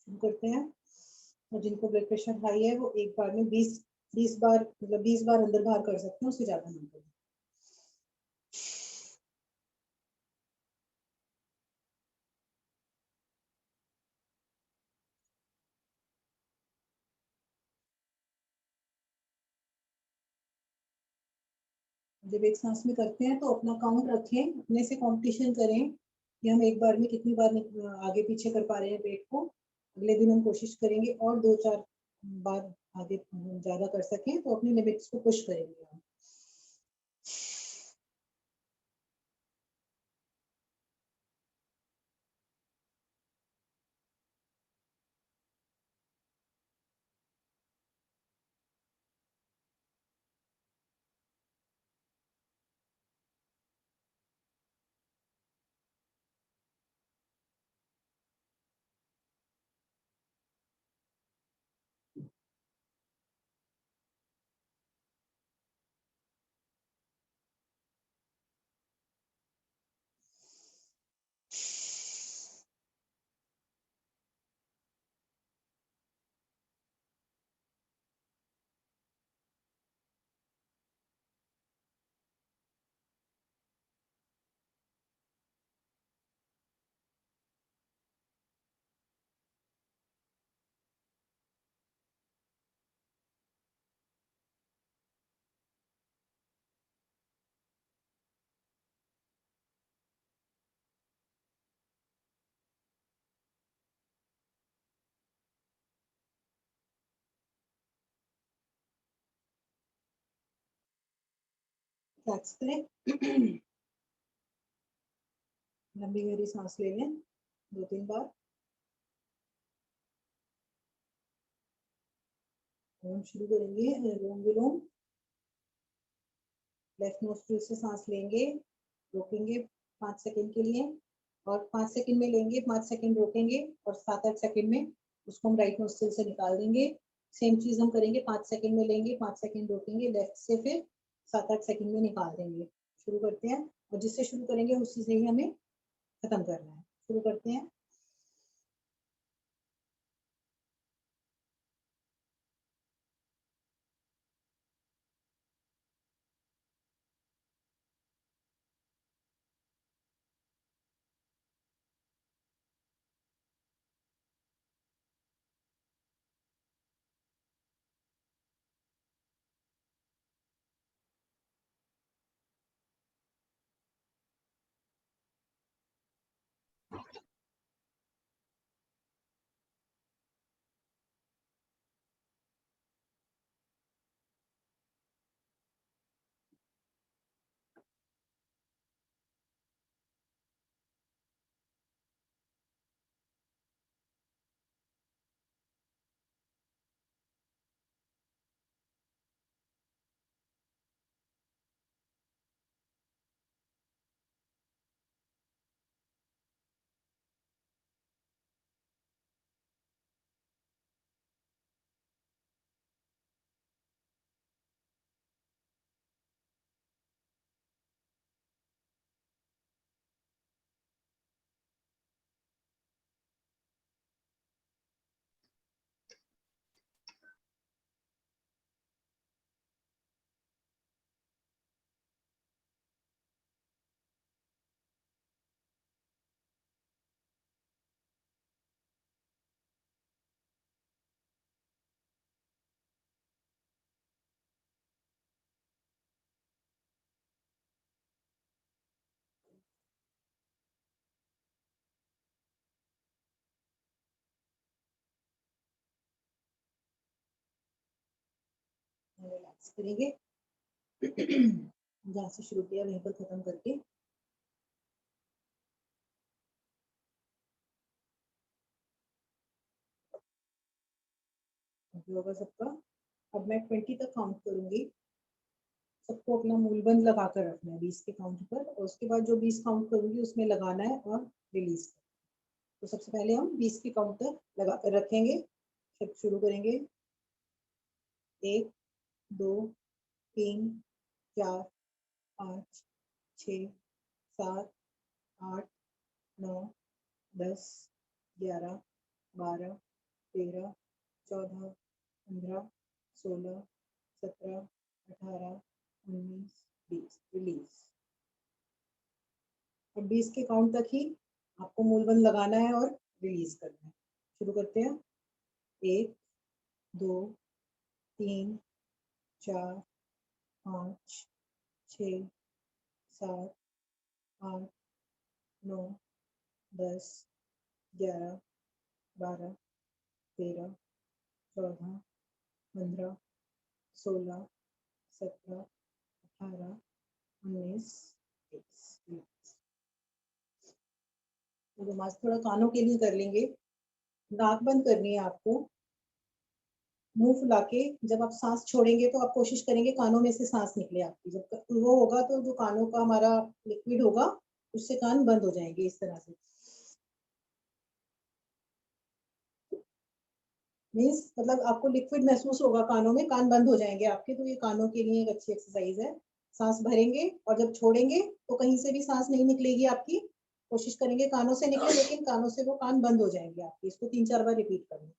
शुरू करते हैं। और जिनको ब्लड प्रेशर हाई है वो एक बार में 20 बार, मतलब 20 बार अंदर बाहर कर सकते हैं, उससे ज्यादा नहीं करें। जब एक सांस में करते हैं तो अपना काउंट रखें, अपने से कंपटीशन करें कि हम एक बार में कितनी बार आगे पीछे कर पा रहे हैं पेट को। अगले दिन हम कोशिश करेंगे और 2-4 बार आगे ज्यादा कर सकें, तो अपनी लिमिट्स को पुश करेंगे हम। रिलैक्स करें। लंबी गहरी सांस ले लें 2-3 बार। हम शुरू करेंगे अनुलोम विलोम। लेफ्ट नोस्ट्रिल से सांस लेंगे, रोकेंगे, 5 सेकंड के लिए, और 5 सेकंड में लेंगे, 5 सेकंड रोकेंगे और 7-8 सेकंड में उसको हम राइट नोस्ट्रिल से निकाल देंगे। सेम चीज हम करेंगे, 5 सेकंड में लेंगे, 5 सेकंड रोकेंगे, लेफ्ट से फिर 7-8 सेकंड में निकाल देंगे। शुरू करते हैं, और जिससे शुरू करेंगे उसी से ही हमें खत्म करना है। शुरू करते हैं। रिलैक्स करेंगे। जहाँ से शुरू किया वहीं पर खत्म करके। होगा सबका। अब मैं 20 तक काउंट करूंगी। सबको अपना मूलबंद लगा कर रखना है 20 के काउंट पर, और उसके बाद जो 20 काउंट करूंगी उसमें लगाना है और रिलीज। तो सबसे पहले हम 20 के काउंट तक लगा कर रखेंगे। फिर शुरू करेंगे। 1 2 3 4 5 6 7 8 9 10 11 12 13 14 15 16 17 18 19 20। रिलीज। अब 20 के काउंट तक ही आपको मूलबंद लगाना है और रिलीज करना है। शुरू करते हैं। 1 2 3 4 5 6 7 8 9 10 11 12 13 14 15 16 17 18 19 20। नमाज थोड़ा कानों के लिए कर लेंगे। नाक बंद करनी है आपको। मुंह फुला के जब आप सांस छोड़ेंगे तो आप कोशिश करेंगे कानों में से सांस निकले आपकी। जब वो होगा तो जो कानों का हमारा लिक्विड होगा उससे कान बंद हो जाएंगे इस तरह से। मीन्स मतलब आपको लिक्विड महसूस होगा कानों में, कान बंद हो जाएंगे आपके। तो ये कानों के लिए एक अच्छी एक्सरसाइज है। सांस भरेंगे और जब छोड़ेंगे तो कहीं से भी सांस नहीं निकलेगी आपकी। कोशिश करेंगे कानों से निकले, लेकिन कानों से वो कान बंद हो जाएंगे आपके। इसको 3-4 बार रिपीट करना।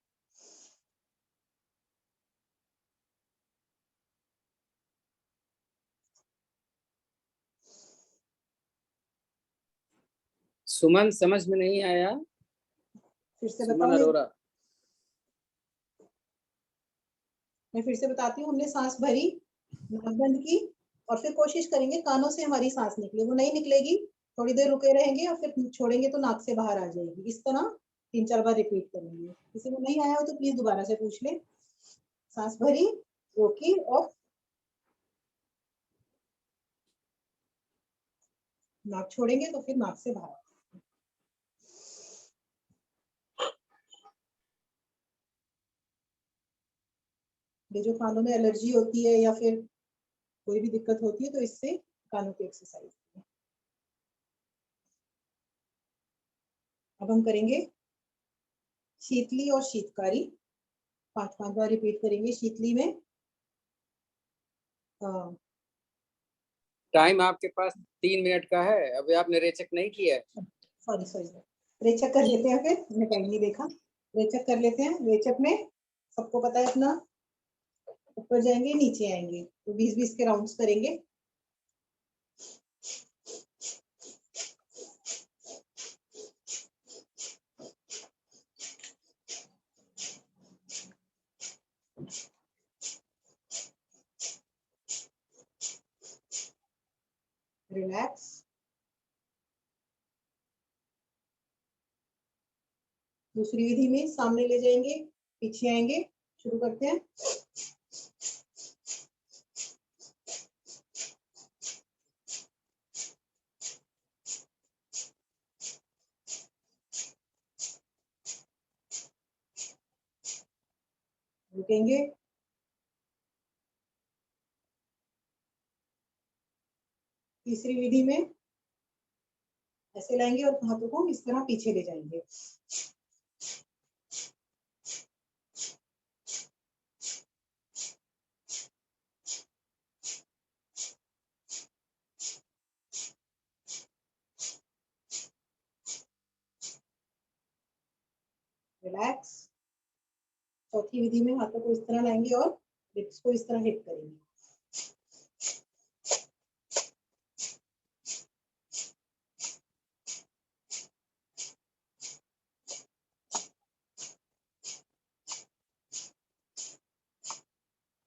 सुमन समझ में नहीं आया। फिर से सुमन बताऊं? अरोरा। मैं फिर से बताती हूँ। हमने सांस भरी, नाक बंद की, और फिर कोशिश करेंगे कानों से हमारी सांस निकले। वो नहीं निकलेगी, थोड़ी देर रुके रहेंगे और फिर छोड़ेंगे तो नाक से बाहर आ जाएगी। इस तरह 3-4 बार रिपीट करेंगे। किसी को नहीं आया हो तो प्लीज दोबारा से पूछ ले। सांस भरी, रोकी और नाक छोड़ेंगे तो फिर नाक से बाहर। ये जो कानों में एलर्जी होती है या फिर कोई भी दिक्कत होती है तो इससे कानों की एक्सरसाइज। अब हम करेंगे शीतली और शीतकारी, 5 बार रिपीट करेंगे। शीतली में टाइम आपके पास 3 मिनट का है, अभी आपने रेचक नहीं किया है। सॉरी रेचक कर लेते हैं, फिर मैंने टाइम नहीं देखा। रेचक कर लेते हैं। रेचक में सबको पता है अपना, ऊपर जाएंगे नीचे आएंगे, तो 20-20 के राउंड्स करेंगे। रिलैक्स। दूसरी विधि में सामने ले जाएंगे, पीछे आएंगे। शुरू करते हैं। रुकेंगे, तीसरी विधि में ऐसे लाएंगे और हाथों को इस तरह पीछे ले जाएंगे। रिलैक्स। चौथी विधि में हाथों को इस तरह लाएंगे और लिप्स को इस तरह हिट करेंगे।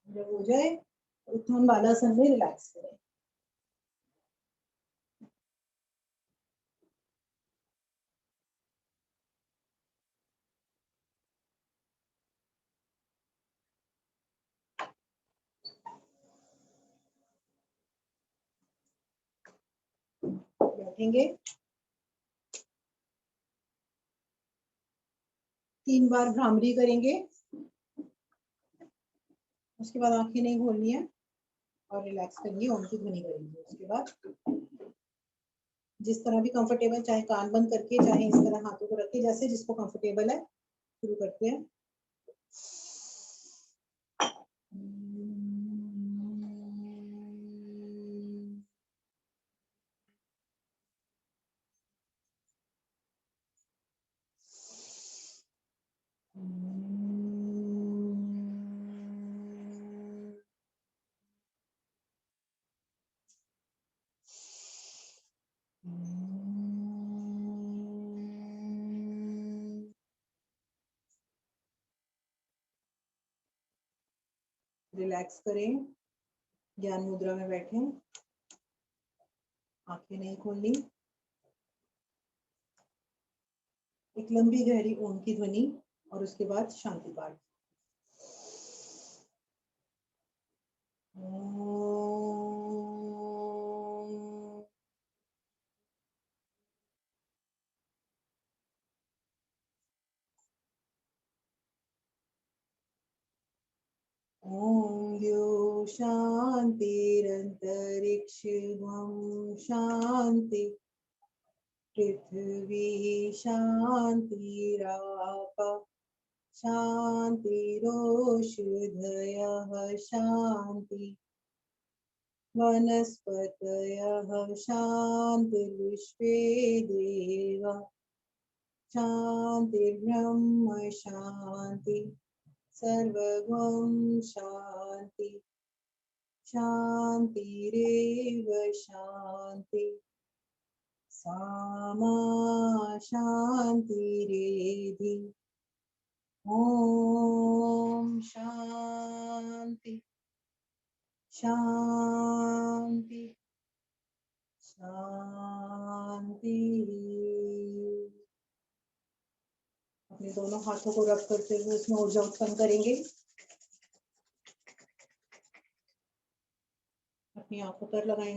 जब हो जाए उत्थान बालासन में रिलैक्स करें। बैठेंगे, 3 बार भ्रामरी करेंगे। उसके बाद आंखें नहीं खोलनी है और रिलैक्स करेंगे, ओम की ध्वनि करेंगे। उसके बाद जिस तरह भी कंफर्टेबल, चाहे कान बंद करके, चाहे इस तरह हाथों को रख के, जैसे जिसको कंफर्टेबल है। शुरू करते हैं। रिलैक्स करें, ज्ञान मुद्रा में बैठें, आंखें नहीं खोलनी। एक लंबी गहरी ओम की ध्वनि और उसके बाद शांति पाठ। ओम द्यो शांतिरंतरिक्षं शांति, पृथ्वी शांतिराप शांतिरोषधयः शांति, वनस्पतयः शान्तिर्विश्वे देवा शान्तिर्ब्रह्म शान्ति, सर्वगं शान्ति, शान्तिरेव शान्ति, सामा शान्तिरेधि। ओम शांति शांति शांति। अपने दोनों हाथों को रब करते हुए उसमें ऊर्जा उत्पन्न करेंगे। अपनी आंखों पर लगाएंगे।